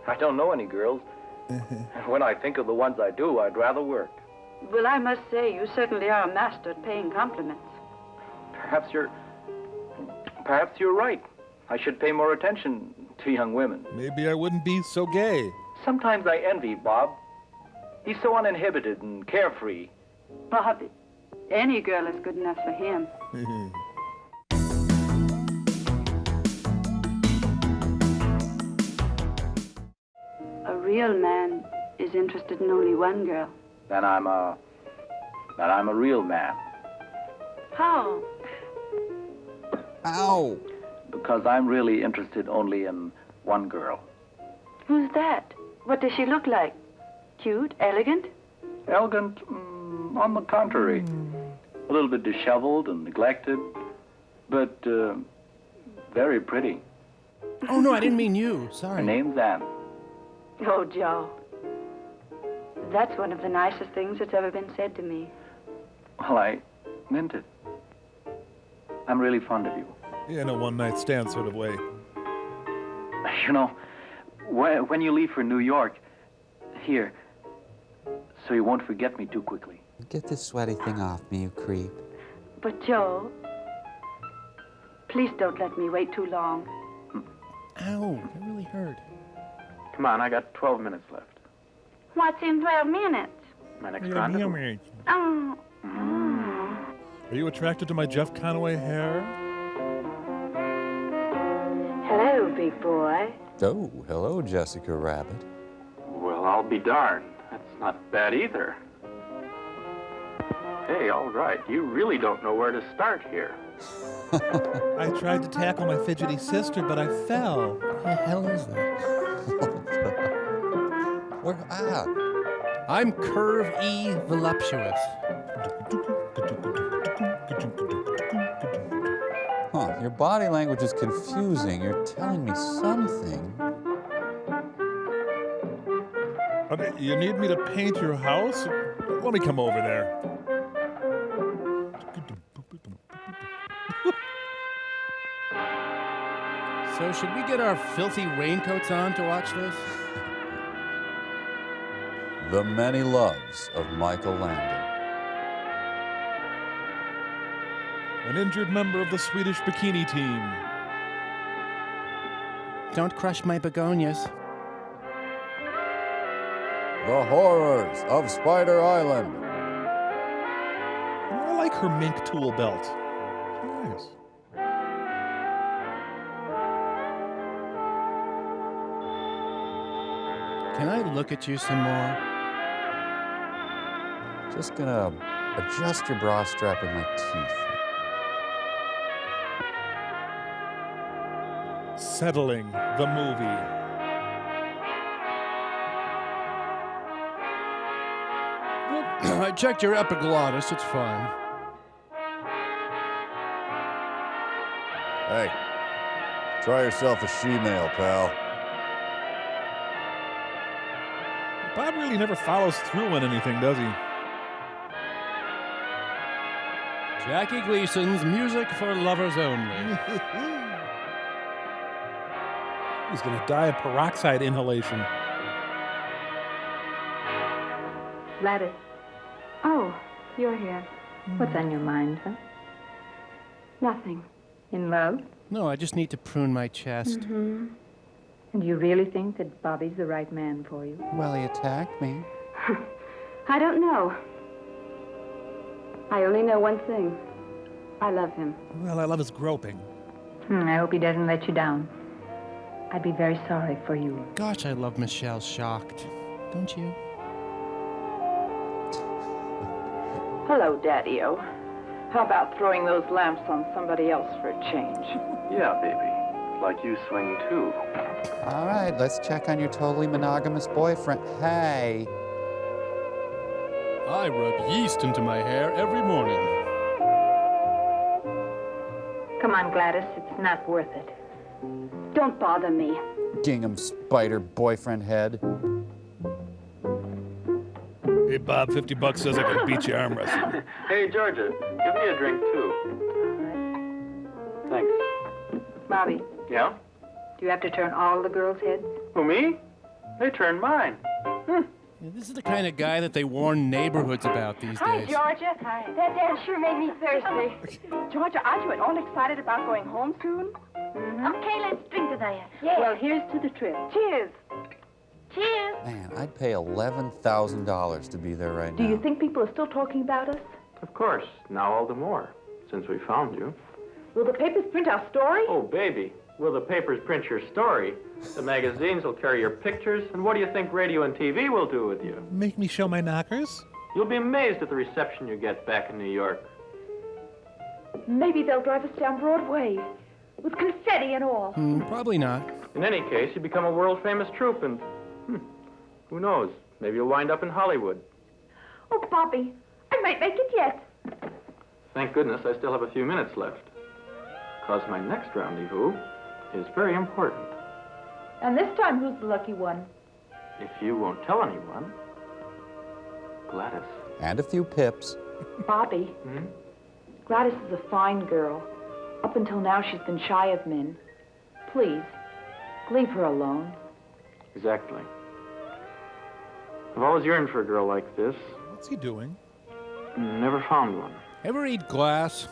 Speaker 1: I don't know any girls. And when I think of the ones I do, I'd rather work.
Speaker 10: Well, I must say, you certainly are a master at paying compliments.
Speaker 1: Perhaps you're right. I should pay more attention to young women.
Speaker 15: Maybe I wouldn't be so gay.
Speaker 1: Sometimes I envy Bob. He's so uninhibited and carefree.
Speaker 10: Bobby, any girl is good enough for him. A real man is interested in only one girl.
Speaker 1: Then I'm a real man.
Speaker 10: How?
Speaker 5: Ow!
Speaker 1: Because I'm really interested only in one girl.
Speaker 10: Who's that? What does she look like? Cute? Elegant?
Speaker 1: Elegant? On the contrary. A little bit disheveled and neglected, but very pretty.
Speaker 4: Oh, no, I didn't mean you.
Speaker 1: Her
Speaker 4: Sorry.
Speaker 1: name's Anne.
Speaker 10: Oh, Joe. That's one of the nicest things that's ever been said to me.
Speaker 1: Well, I meant it. I'm really fond of you.
Speaker 15: In a one-night stand sort of way.
Speaker 1: You know, when you leave for New York, here, so you won't forget me too quickly.
Speaker 21: Get this sweaty thing off me, you creep.
Speaker 10: But, Joe, please don't let me wait too long.
Speaker 4: Ow, that really hurt.
Speaker 12: Come on, I got 12 minutes left.
Speaker 10: What's in 12 minutes?
Speaker 12: My next rendezvous.
Speaker 10: Oh.
Speaker 15: Are you attracted to my Jeff Conaway hair?
Speaker 10: Hello, big boy.
Speaker 5: Oh, hello, Jessica Rabbit.
Speaker 12: Well, I'll be darned. That's not bad either. Hey, all right. You really don't know where to start here.
Speaker 15: I tried to tackle my fidgety sister, but I fell.
Speaker 4: What the hell is that? I'm Curve E Voluptuous.
Speaker 5: Huh, your body language is confusing. You're telling me something.
Speaker 15: You need me to paint your house? Let me come over there.
Speaker 4: So should we get our filthy raincoats on to watch this?
Speaker 5: The Many Loves of Michael Landon.
Speaker 15: An injured member of the Swedish bikini team.
Speaker 4: Don't crush my begonias.
Speaker 5: The Horrors of Spider Island.
Speaker 15: I like her mink tool belt. Nice.
Speaker 4: Can I look at you some more?
Speaker 5: Just gonna adjust your bra strap in my teeth.
Speaker 15: Settling the movie.
Speaker 4: I checked your epiglottis, it's fine.
Speaker 5: Hey, try yourself a she-male, pal.
Speaker 15: Bob really never follows through on anything, does he?
Speaker 4: Jackie Gleason's Music for Lovers Only.
Speaker 6: He's going to die of peroxide inhalation.
Speaker 10: Gladys. Oh, you're here. What's on your mind, huh? Nothing. In love?
Speaker 4: No, I just need to prune my chest.
Speaker 10: Mm-hmm. And you really think that Bobby's the right man for you?
Speaker 21: Well, he attacked me.
Speaker 10: I don't know. I only know one thing. I love him.
Speaker 6: Well, I love his groping.
Speaker 10: I hope he doesn't let you down. I'd be very sorry for you.
Speaker 4: Gosh, I love Michelle Shocked. Don't you?
Speaker 11: Hello, Daddy-O. How about throwing those lamps on somebody else for a change?
Speaker 1: Yeah, baby. Like you swing too.
Speaker 21: All right, let's check on your totally monogamous boyfriend. Hey.
Speaker 4: I rub yeast into my hair every morning.
Speaker 10: Come on, Gladys. It's not worth it. Don't bother me.
Speaker 5: Gingham spider boyfriend head.
Speaker 15: Hey, Bob, $50 says I can beat you arm wrestling.
Speaker 12: Hey, Georgia, give me a drink, too. Thanks.
Speaker 10: Bobby,
Speaker 12: Yeah?
Speaker 10: do you have to turn all the girls' heads?
Speaker 12: Who, me? They turned mine.
Speaker 4: This is the kind of guy that they warn neighborhoods about these days.
Speaker 11: Georgia. Hi. That dance sure made me thirsty. Georgia, aren't you at all excited about going home soon? Okay, let's drink to that. Yeah.
Speaker 10: Well, here's to the trip.
Speaker 11: Cheers. Cheers.
Speaker 5: Man, I'd pay $11,000 to be there right
Speaker 10: Do
Speaker 5: now.
Speaker 10: you think people are still talking about us?
Speaker 12: Of course, now all the more, since we found you.
Speaker 11: Will the papers print our story?
Speaker 12: Oh, baby, will the papers print your story? The magazines will carry your pictures, and what do you think radio and TV will do with you?
Speaker 6: Make me show my knockers?
Speaker 12: You'll be amazed at the reception you get back in New York.
Speaker 11: Maybe they'll drive us down Broadway with confetti and all.
Speaker 4: Probably not.
Speaker 12: In any case, you become a world-famous troupe, and who knows? Maybe you'll wind up in Hollywood.
Speaker 11: Oh, Bobby, I might make it yet.
Speaker 12: Thank goodness I still have a few minutes left, because my next rendezvous is very important.
Speaker 11: And this time, who's the lucky one?
Speaker 12: If you won't tell anyone, Gladys.
Speaker 5: And a few pips.
Speaker 11: Bobby, Gladys is a fine girl. Up until now, she's been shy of men. Please, leave her alone.
Speaker 12: Exactly. I've always yearned for a girl like this.
Speaker 6: What's he doing?
Speaker 12: Never found one.
Speaker 4: Ever eat glass?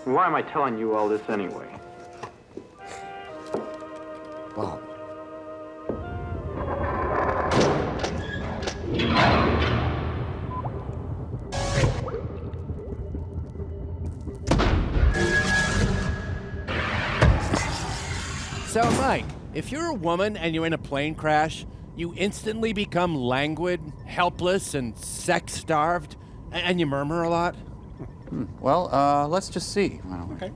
Speaker 12: Why am I telling you all this anyway?
Speaker 5: Bob.
Speaker 4: So, Mike, if you're a woman and you're in a plane crash, you instantly become languid, helpless, and sex-starved, and you murmur a lot?
Speaker 5: Well, let's just see.
Speaker 6: Okay.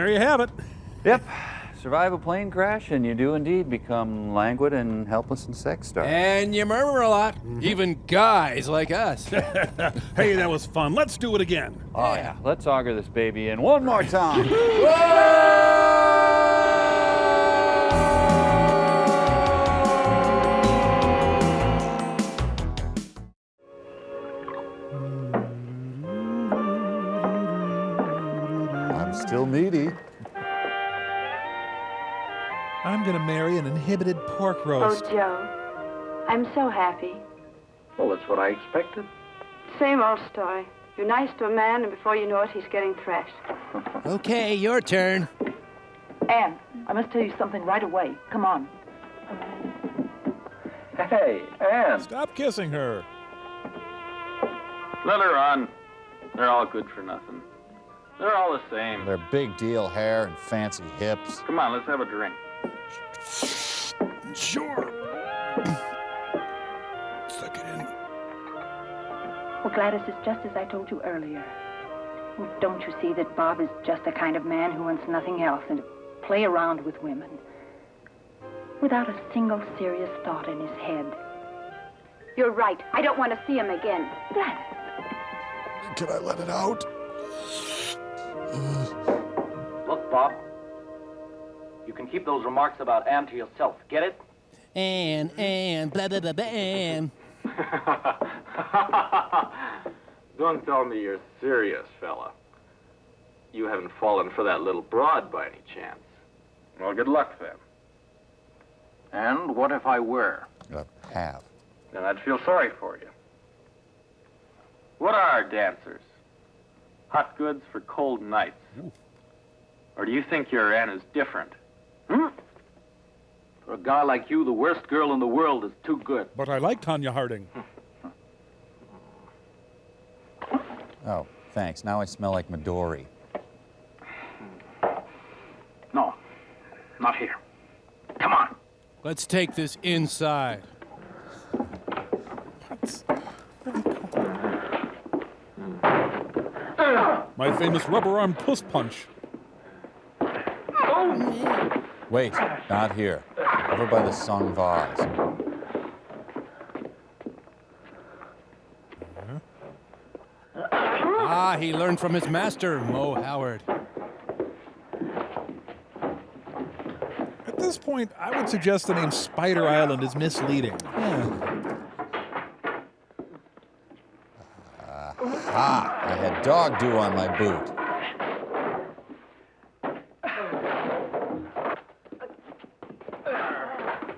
Speaker 6: there you have it.
Speaker 23: Yep. Survive a plane crash, and you do indeed become languid and helpless and sex-starved.
Speaker 4: And you murmur a lot, even guys like us.
Speaker 6: Hey, that was fun. Let's do it again.
Speaker 23: Oh, yeah. Let's auger this baby in one more time.
Speaker 5: I'm still needy.
Speaker 14: I'm gonna marry an inhibited pork roast.
Speaker 10: Oh, Joe, I'm so happy.
Speaker 1: Well, that's what I expected.
Speaker 10: Same old story. You're nice to a man, and before you know it, he's getting thrashed.
Speaker 4: Okay, your turn.
Speaker 11: Anne, I must tell you something right away. Come on.
Speaker 1: Hey, Anne.
Speaker 15: Stop kissing her.
Speaker 12: Let her on. They're all good for nothing. They're all the same.
Speaker 5: Their big deal hair and fancy hips.
Speaker 12: Come on, let's have a drink.
Speaker 15: Sure. Suck it in.
Speaker 10: Well, Gladys, it's just as I told you earlier. Don't you see that Bob is just the kind of man who wants nothing else than to play around with women without a single serious thought in his head? You're right. I don't want to see him again. Gladys.
Speaker 5: Can I let it out?
Speaker 19: Look, Bob. You can keep those remarks about Anne to yourself. Get it?
Speaker 4: And, blah, blah, blah, blah, and.
Speaker 12: Don't tell me you're serious, fella. You haven't fallen for that little broad by any chance.
Speaker 1: Well, good luck then. And what if I were?
Speaker 5: Have.
Speaker 1: Then I'd feel sorry for you.
Speaker 12: What are dancers? Hot goods for cold nights. Or do you think your Anne is different?
Speaker 19: For a guy like you, the worst girl in the world is too good.
Speaker 15: But I like Tanya Harding.
Speaker 5: Oh, thanks. Now I smell like Midori.
Speaker 19: No, not here. Come on.
Speaker 4: Let's take this inside.
Speaker 15: My famous rubber-armed puss punch.
Speaker 5: Wait, not here. Over by the sung vase.
Speaker 4: Ah, he learned from his master, Mo Howard.
Speaker 15: At this point, I would suggest the name Spider Island is misleading.
Speaker 5: I had dog dew on my boot.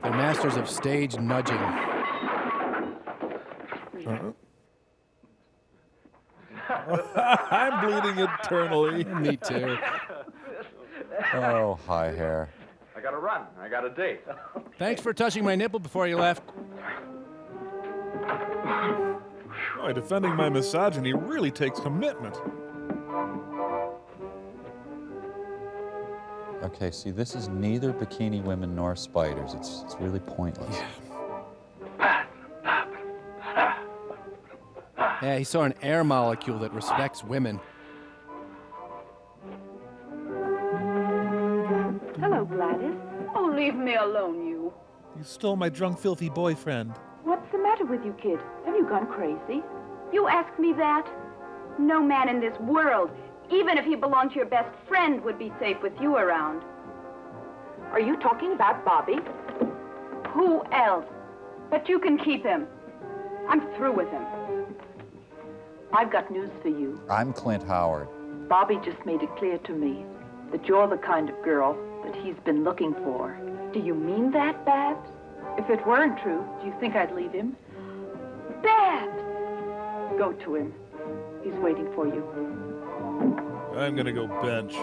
Speaker 4: They're masters of stage nudging.
Speaker 15: I'm bleeding eternally.
Speaker 4: Me too.
Speaker 5: Oh, hi, hair.
Speaker 12: I gotta run. I got a date.
Speaker 4: Thanks for touching my nipple before you left.
Speaker 15: Boy, defending my misogyny really takes commitment.
Speaker 5: Okay, see, this is neither bikini women nor spiders. It's really pointless.
Speaker 4: Yeah, he saw an air molecule that respects women.
Speaker 10: Hello, Gladys. Oh, leave me alone, you.
Speaker 14: You stole my drunk, filthy boyfriend.
Speaker 10: What's the matter with you, kid? Have you gone crazy? You ask me that? No man in this world, even if he belonged to your best friend, would be safe with you around.
Speaker 11: Are you talking about Bobby?
Speaker 10: Who else? But you can keep him. I'm through with him.
Speaker 11: I've got news for you.
Speaker 5: I'm Clint Howard.
Speaker 11: Bobby just made it clear to me that you're the kind of girl that he's been looking for.
Speaker 10: Do you mean that, Babs?
Speaker 11: If it weren't true, do you think I'd leave him?
Speaker 10: Babs!
Speaker 11: Go to him. He's waiting for you.
Speaker 15: I'm gonna go bench.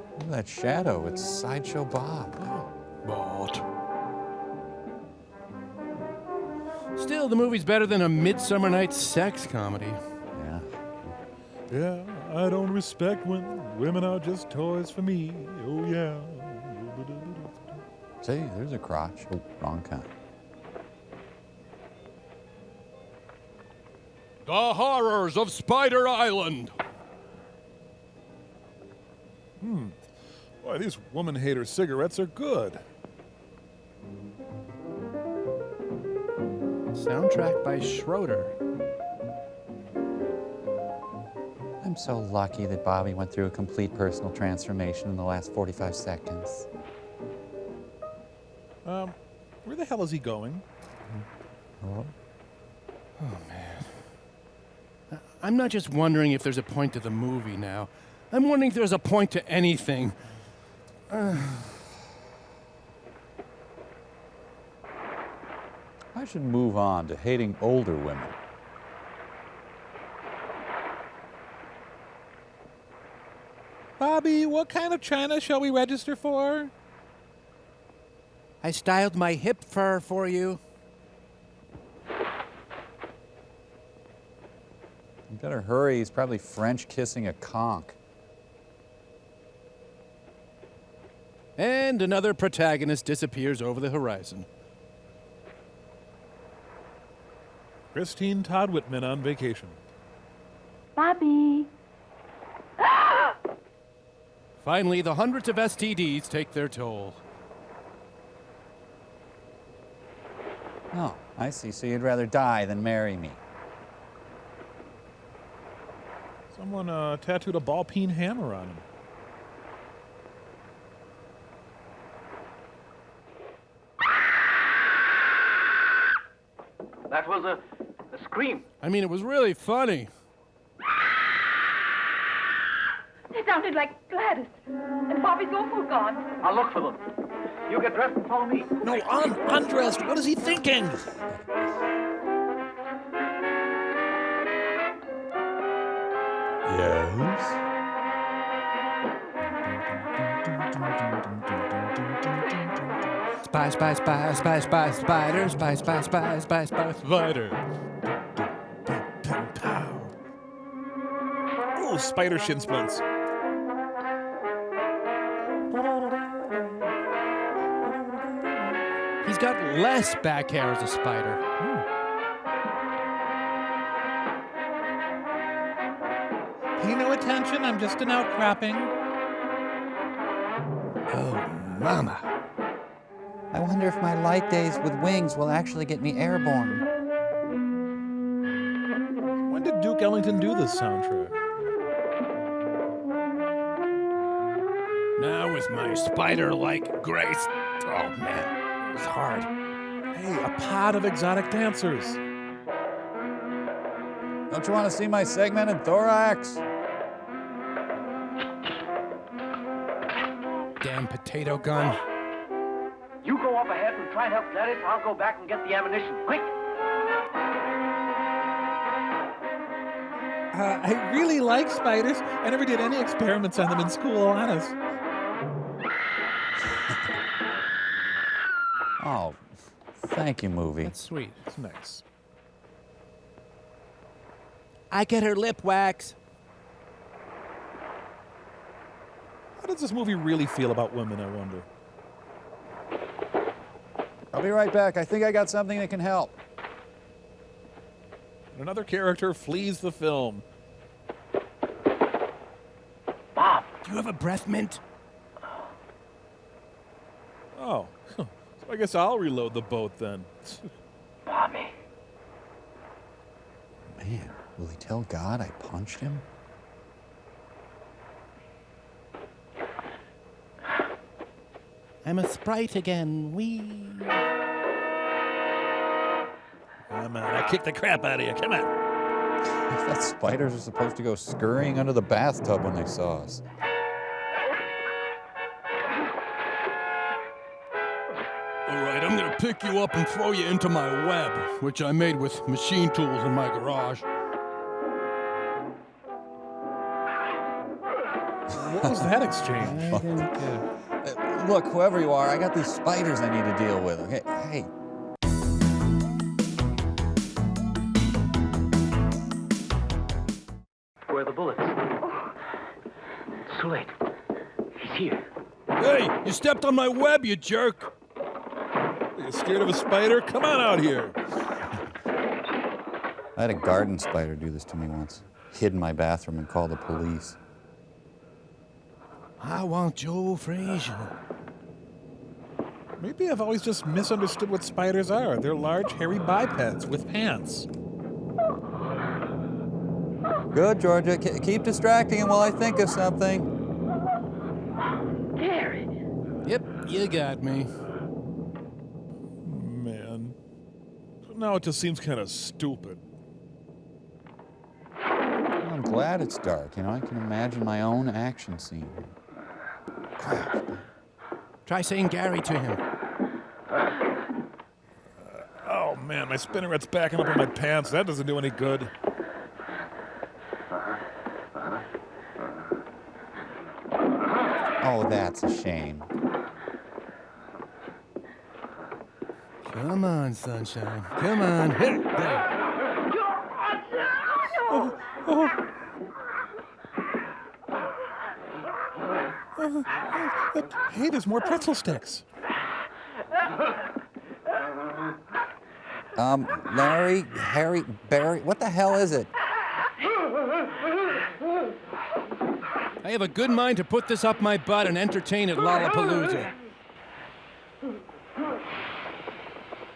Speaker 5: Look at that shadow. It's Sideshow Bob.
Speaker 15: But
Speaker 4: Still, the movie's better than a Midsummer Night's Sex comedy.
Speaker 5: Yeah.
Speaker 15: yeah, I don't respect when women are just toys for me. Oh yeah.
Speaker 5: See, there's a crotch. Oh, wrong kind.
Speaker 4: The horrors of Spider Island.
Speaker 15: Boy, these woman hater cigarettes are good.
Speaker 4: Soundtrack by Schroeder.
Speaker 21: I'm so lucky that Bobby went through a complete personal transformation in the last 45 seconds.
Speaker 15: Where the hell is he going?
Speaker 21: Hello?
Speaker 4: Oh, man. I'm not just wondering if there's a point to the movie now. I'm wondering if there's a point to anything.
Speaker 5: I should move on to hating older women.
Speaker 15: Bobby, what kind of china shall we register for?
Speaker 4: I styled my hip fur for you.
Speaker 5: You better hurry, he's probably French kissing a conch.
Speaker 4: And another protagonist disappears over the horizon.
Speaker 15: Christine Todd Whitman on vacation.
Speaker 10: Bobby.
Speaker 4: Finally, the hundreds of STDs take their toll.
Speaker 5: Oh, I see. So you'd rather die than marry me.
Speaker 15: Someone tattooed a ball-peen hammer on him.
Speaker 18: That was a scream.
Speaker 4: I mean, it was really funny.
Speaker 11: They sounded like Gladys. And Bobby's awful gone.
Speaker 18: I'll look for them. You get dressed and follow me.
Speaker 15: No, I'm undressed. What is he thinking?
Speaker 5: Yes?
Speaker 4: Spy, spy, spy, spy, spy, spider, spy, spy, spy, spy, spy, spider.
Speaker 15: Oh, spider shin splints.
Speaker 4: He's got less back hair as a spider.
Speaker 14: Pay no attention, I'm just an outcropping.
Speaker 4: Oh, mama.
Speaker 21: I wonder if my light days with wings will actually get me airborne.
Speaker 15: When did Duke Ellington do this soundtrack?
Speaker 4: Now with my spider-like grace. Oh, man, it's hard.
Speaker 15: Hey, a pod of exotic dancers.
Speaker 5: Don't you want to see my segmented thorax?
Speaker 4: Damn potato gun.
Speaker 18: You go up ahead and try and help Gladys. I'll go back and get the ammunition. Quick!
Speaker 15: I really like spiders. I never did any experiments on them in school, honest.
Speaker 5: Oh, thank you, movie.
Speaker 4: That's sweet.
Speaker 15: It's nice.
Speaker 4: I get her lip wax.
Speaker 15: How does this movie really feel about women, I wonder?
Speaker 5: I'll be right back. I think I got something that can help.
Speaker 15: And another character flees the film.
Speaker 18: Bob!
Speaker 4: Do you have a breath mint?
Speaker 15: Oh, so I guess I'll reload the boat then.
Speaker 18: Bobby.
Speaker 5: Man, will he tell God I punched him?
Speaker 4: I'm a sprite again. Wee.
Speaker 15: Come on, I kicked the crap out of you. Come on.
Speaker 5: I thought spiders were supposed to go scurrying under the bathtub when they saw us.
Speaker 4: All right, I'm gonna pick you up and throw you into my web, which I made with machine tools in my garage.
Speaker 15: What was that exchange?
Speaker 4: I didn't get it.
Speaker 5: Look, whoever you are, I got these spiders I need to deal with. Okay, hey.
Speaker 18: Where are the bullets? It's too late. He's here.
Speaker 4: Hey, you stepped on my web, you jerk!
Speaker 15: Are you scared of a spider? Come on out here.
Speaker 5: I had a garden spider do this to me once. Hid in my bathroom and called the police.
Speaker 14: I want Joe Frazier.
Speaker 15: Maybe I've always just misunderstood what spiders are. They're large, hairy bipeds with pants.
Speaker 5: Good, Georgia. Keep distracting him while I think of something.
Speaker 20: Gary.
Speaker 4: Yep, you got me.
Speaker 15: Man. Now it just seems kind of stupid.
Speaker 5: I'm glad it's dark. You know, I can imagine my own action scene.
Speaker 4: Try saying Gary to him.
Speaker 15: Oh man, my spinneret's backing up in my pants. That doesn't do any good.
Speaker 5: Oh, that's a shame.
Speaker 4: Come on, sunshine. Come on. Hit there.
Speaker 15: Hey, there's more pretzel sticks.
Speaker 5: Larry, Harry, Barry, what the hell is it?
Speaker 4: I have a good mind to put this up my butt and entertain at Lollapalooza.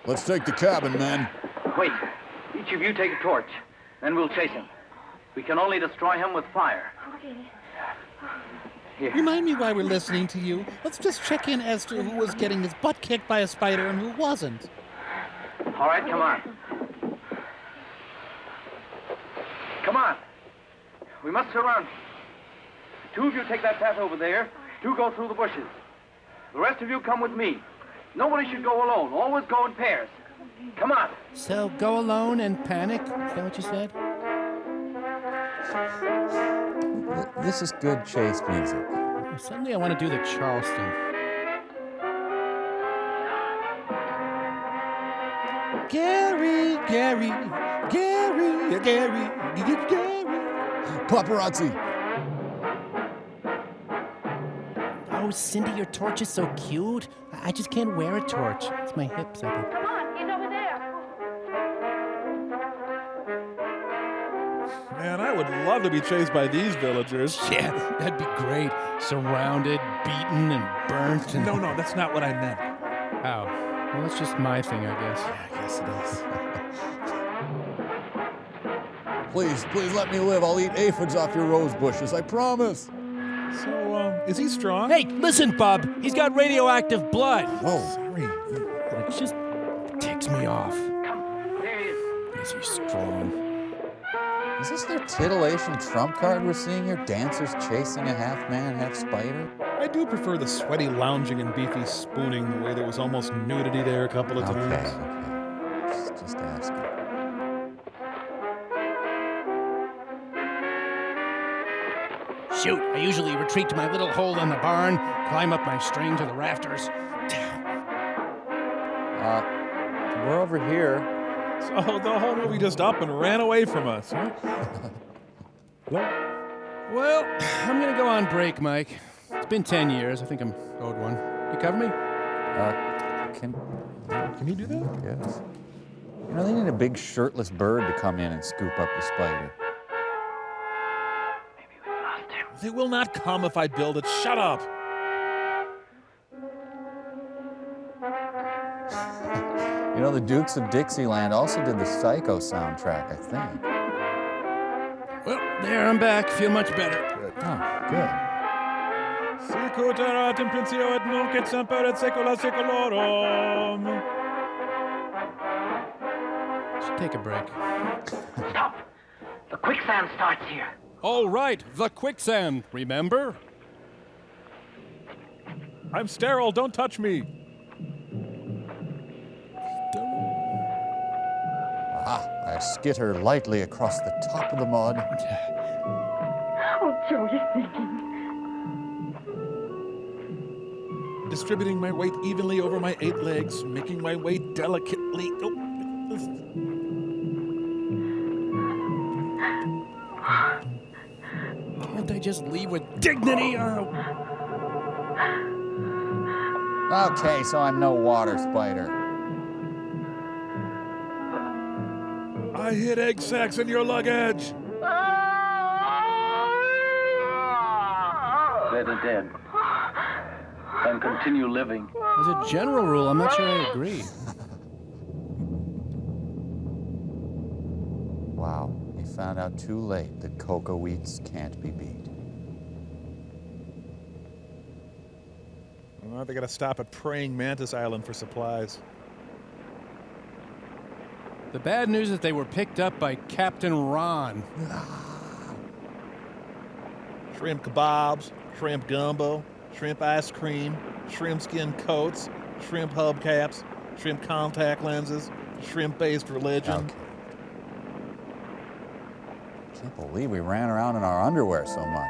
Speaker 5: Let's take the cabin, men.
Speaker 19: Wait. Each of you take a torch. Then we'll chase him. We can only destroy him with fire. Here.
Speaker 14: Remind me why we're listening to you. Let's just check in as to who was getting his butt kicked by a spider and who wasn't.
Speaker 19: All right, come on. Come on. We must surround him. Two of you take that path over there. Two go through the bushes. The rest of you come with me. Nobody should go alone. Always go in pairs. Come on.
Speaker 4: So go alone and panic? Is that what you said?
Speaker 5: This is good chase music.
Speaker 4: Suddenly I want to do the Charleston.
Speaker 14: Gary.
Speaker 5: Paparazzi.
Speaker 4: Oh, Cindy, your torch is so cute. I just can't wear a torch. It's my hips, I think.
Speaker 20: Come on, he's over there.
Speaker 15: Man, I would love to be chased by these villagers.
Speaker 4: Yeah, that'd be great. Surrounded, beaten, and burnt. And...
Speaker 15: No, that's not what I meant.
Speaker 4: Oh, well, that's just my thing, I guess.
Speaker 15: Yeah, I guess it is.
Speaker 5: Please let me live. I'll eat aphids off your rose bushes, I promise.
Speaker 15: So, is he strong?
Speaker 4: Hey, listen, Bub. He's got radioactive blood.
Speaker 5: Whoa.
Speaker 15: Sorry.
Speaker 4: It just ticks me off.
Speaker 19: There he is.
Speaker 4: Is he strong?
Speaker 5: Is this their titillation trump card we're seeing here? Dancers chasing a half-man, half-spider?
Speaker 15: I do prefer the sweaty lounging and beefy spooning, the way there was almost nudity there a couple of times.
Speaker 5: Okay. Just asking.
Speaker 4: Shoot, I usually retreat to my little hole in the barn, climb up my string to the rafters.
Speaker 5: We're over here.
Speaker 15: So the whole movie just up and ran away from us, huh?
Speaker 4: Well, I'm gonna go on break, Mike. It's been 10 years. I think I'm owed one. You cover me?
Speaker 15: Can you do that?
Speaker 5: Yes. You know, they need a big shirtless bird to come in and scoop up the spider.
Speaker 15: They will not come if I build it. Shut up.
Speaker 5: You know, the Dukes of Dixieland also did the Psycho soundtrack, I think.
Speaker 4: Well, there, I'm back. Feel much better.
Speaker 5: Oh, good.
Speaker 15: Sicut erat in principio et nunc et semper et saecula saeculorum.
Speaker 4: Should take a break.
Speaker 19: Stop! The quicksand starts here.
Speaker 4: All right, the quicksand, remember?
Speaker 15: I'm sterile, don't touch me.
Speaker 5: I skitter lightly across the top of the mud.
Speaker 20: Oh, Joe, you're thinking.
Speaker 15: Distributing my weight evenly over my 8 legs, making my way delicately.
Speaker 4: Can't I just leave with dignity?
Speaker 5: Okay, so I'm no water spider.
Speaker 15: I hid egg sacs in your luggage.
Speaker 1: That better dead than continue living.
Speaker 4: As a general rule, I'm not sure I agree.
Speaker 5: Wow, he found out too late that cocoa wheats can't be beat.
Speaker 15: Well, they gotta stop at Praying Mantis Island for supplies.
Speaker 4: The bad news is they were picked up by Captain Ron.
Speaker 15: Shrimp kebabs, shrimp gumbo, shrimp ice cream, shrimp skin coats, shrimp hubcaps, shrimp contact lenses, shrimp-based religion.
Speaker 5: Okay. Can't believe we ran around in our underwear so much.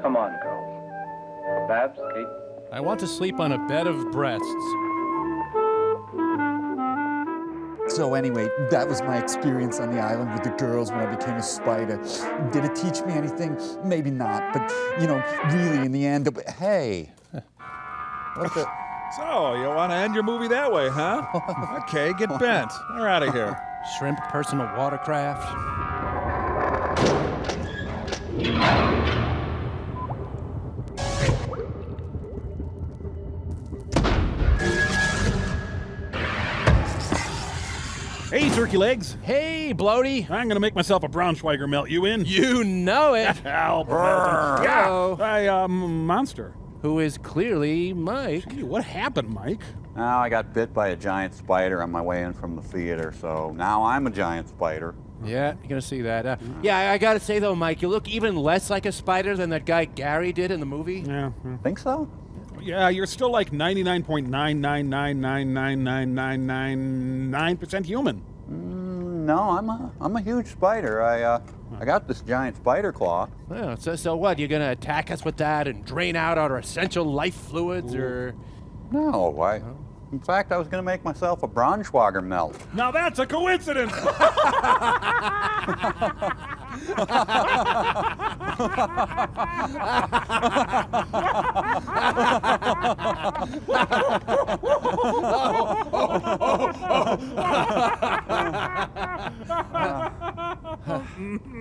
Speaker 1: Come on, girls. Babs, Kate.
Speaker 4: I want to sleep on a bed of breasts.
Speaker 5: So anyway, that was my experience on the island with the girls when I became a spider. Did it teach me anything? Maybe not, but, you know, really in the end, hey. What the?
Speaker 15: So, you want to end your movie that way, huh? Okay, get bent. We're out of here.
Speaker 4: Shrimp personal watercraft.
Speaker 6: Hey, turkey legs.
Speaker 4: Hey, Bloaty.
Speaker 6: I'm going to make myself a Braunschweiger melt. You in?
Speaker 4: You know it.
Speaker 6: Yeah, Monster.
Speaker 4: Who is clearly Mike.
Speaker 6: Gee, what happened, Mike?
Speaker 5: Now I got bit by a giant spider on my way in from the theater, so now I'm a giant spider.
Speaker 4: Yeah, you're going to see that. Yeah, I got to say, though, Mike, you look even less like a spider than that guy Gary did in the movie.
Speaker 6: Yeah.
Speaker 5: Think so?
Speaker 6: Yeah, you're still like 99.9999999% human.
Speaker 5: No, I'm a huge spider. I got this giant spider claw.
Speaker 4: Well, so what? You're going to attack us with that and drain out our essential life fluids, or?
Speaker 5: No, in fact, I was going to make myself a Braunschweiger melt.
Speaker 6: Now that's a coincidence!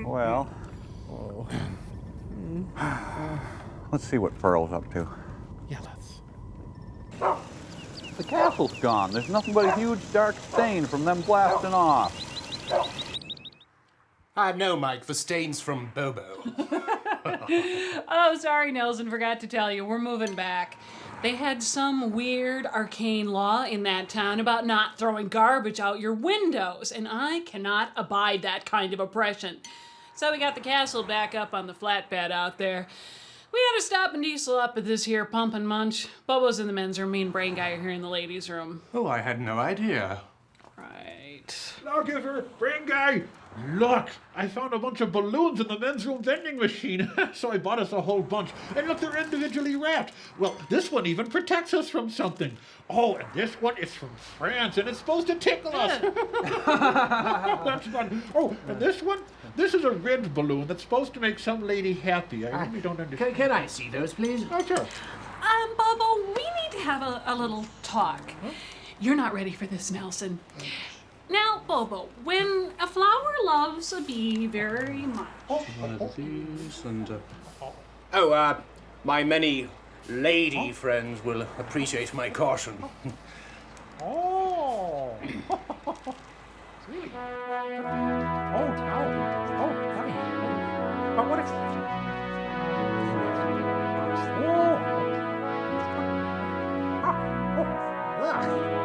Speaker 5: Well, let's see what Pearl's up to.
Speaker 6: Yeah, let's.
Speaker 5: The castle's gone. There's nothing but a huge dark stain from them blasting off.
Speaker 22: No, Mike, the stain's from Bobo.
Speaker 7: Oh, sorry, Nelson, forgot to tell you. We're moving back. They had some weird arcane law in that town about not throwing garbage out your windows, and I cannot abide that kind of oppression. So we got the castle back up on the flatbed out there. We had to stop and diesel up at this here pump and munch. Bobo's in the men's room, me and Brain Guy are here in the ladies' room.
Speaker 22: Oh, I had no idea.
Speaker 7: Right.
Speaker 9: Lawgiver, Brain Guy, look, I found a bunch of balloons in the men's room vending machine, so I bought us a whole bunch. And look, they're individually wrapped. Well, this one even protects us from something. Oh, and this one is from France, and it's supposed to tickle us. That's fun. Oh, and this one? This is a red balloon that's supposed to make some lady happy. I really don't understand.
Speaker 22: Can I see those, please?
Speaker 9: Oh, sure.
Speaker 7: Bobo, we need to have a little talk. Huh? You're not ready for this, Nelson. Now, Bobo, when a flower loves a bee very much...
Speaker 22: One of these and... my many lady friends will appreciate my caution.
Speaker 9: Oh. Really? Oh, honey. But what if... Oh.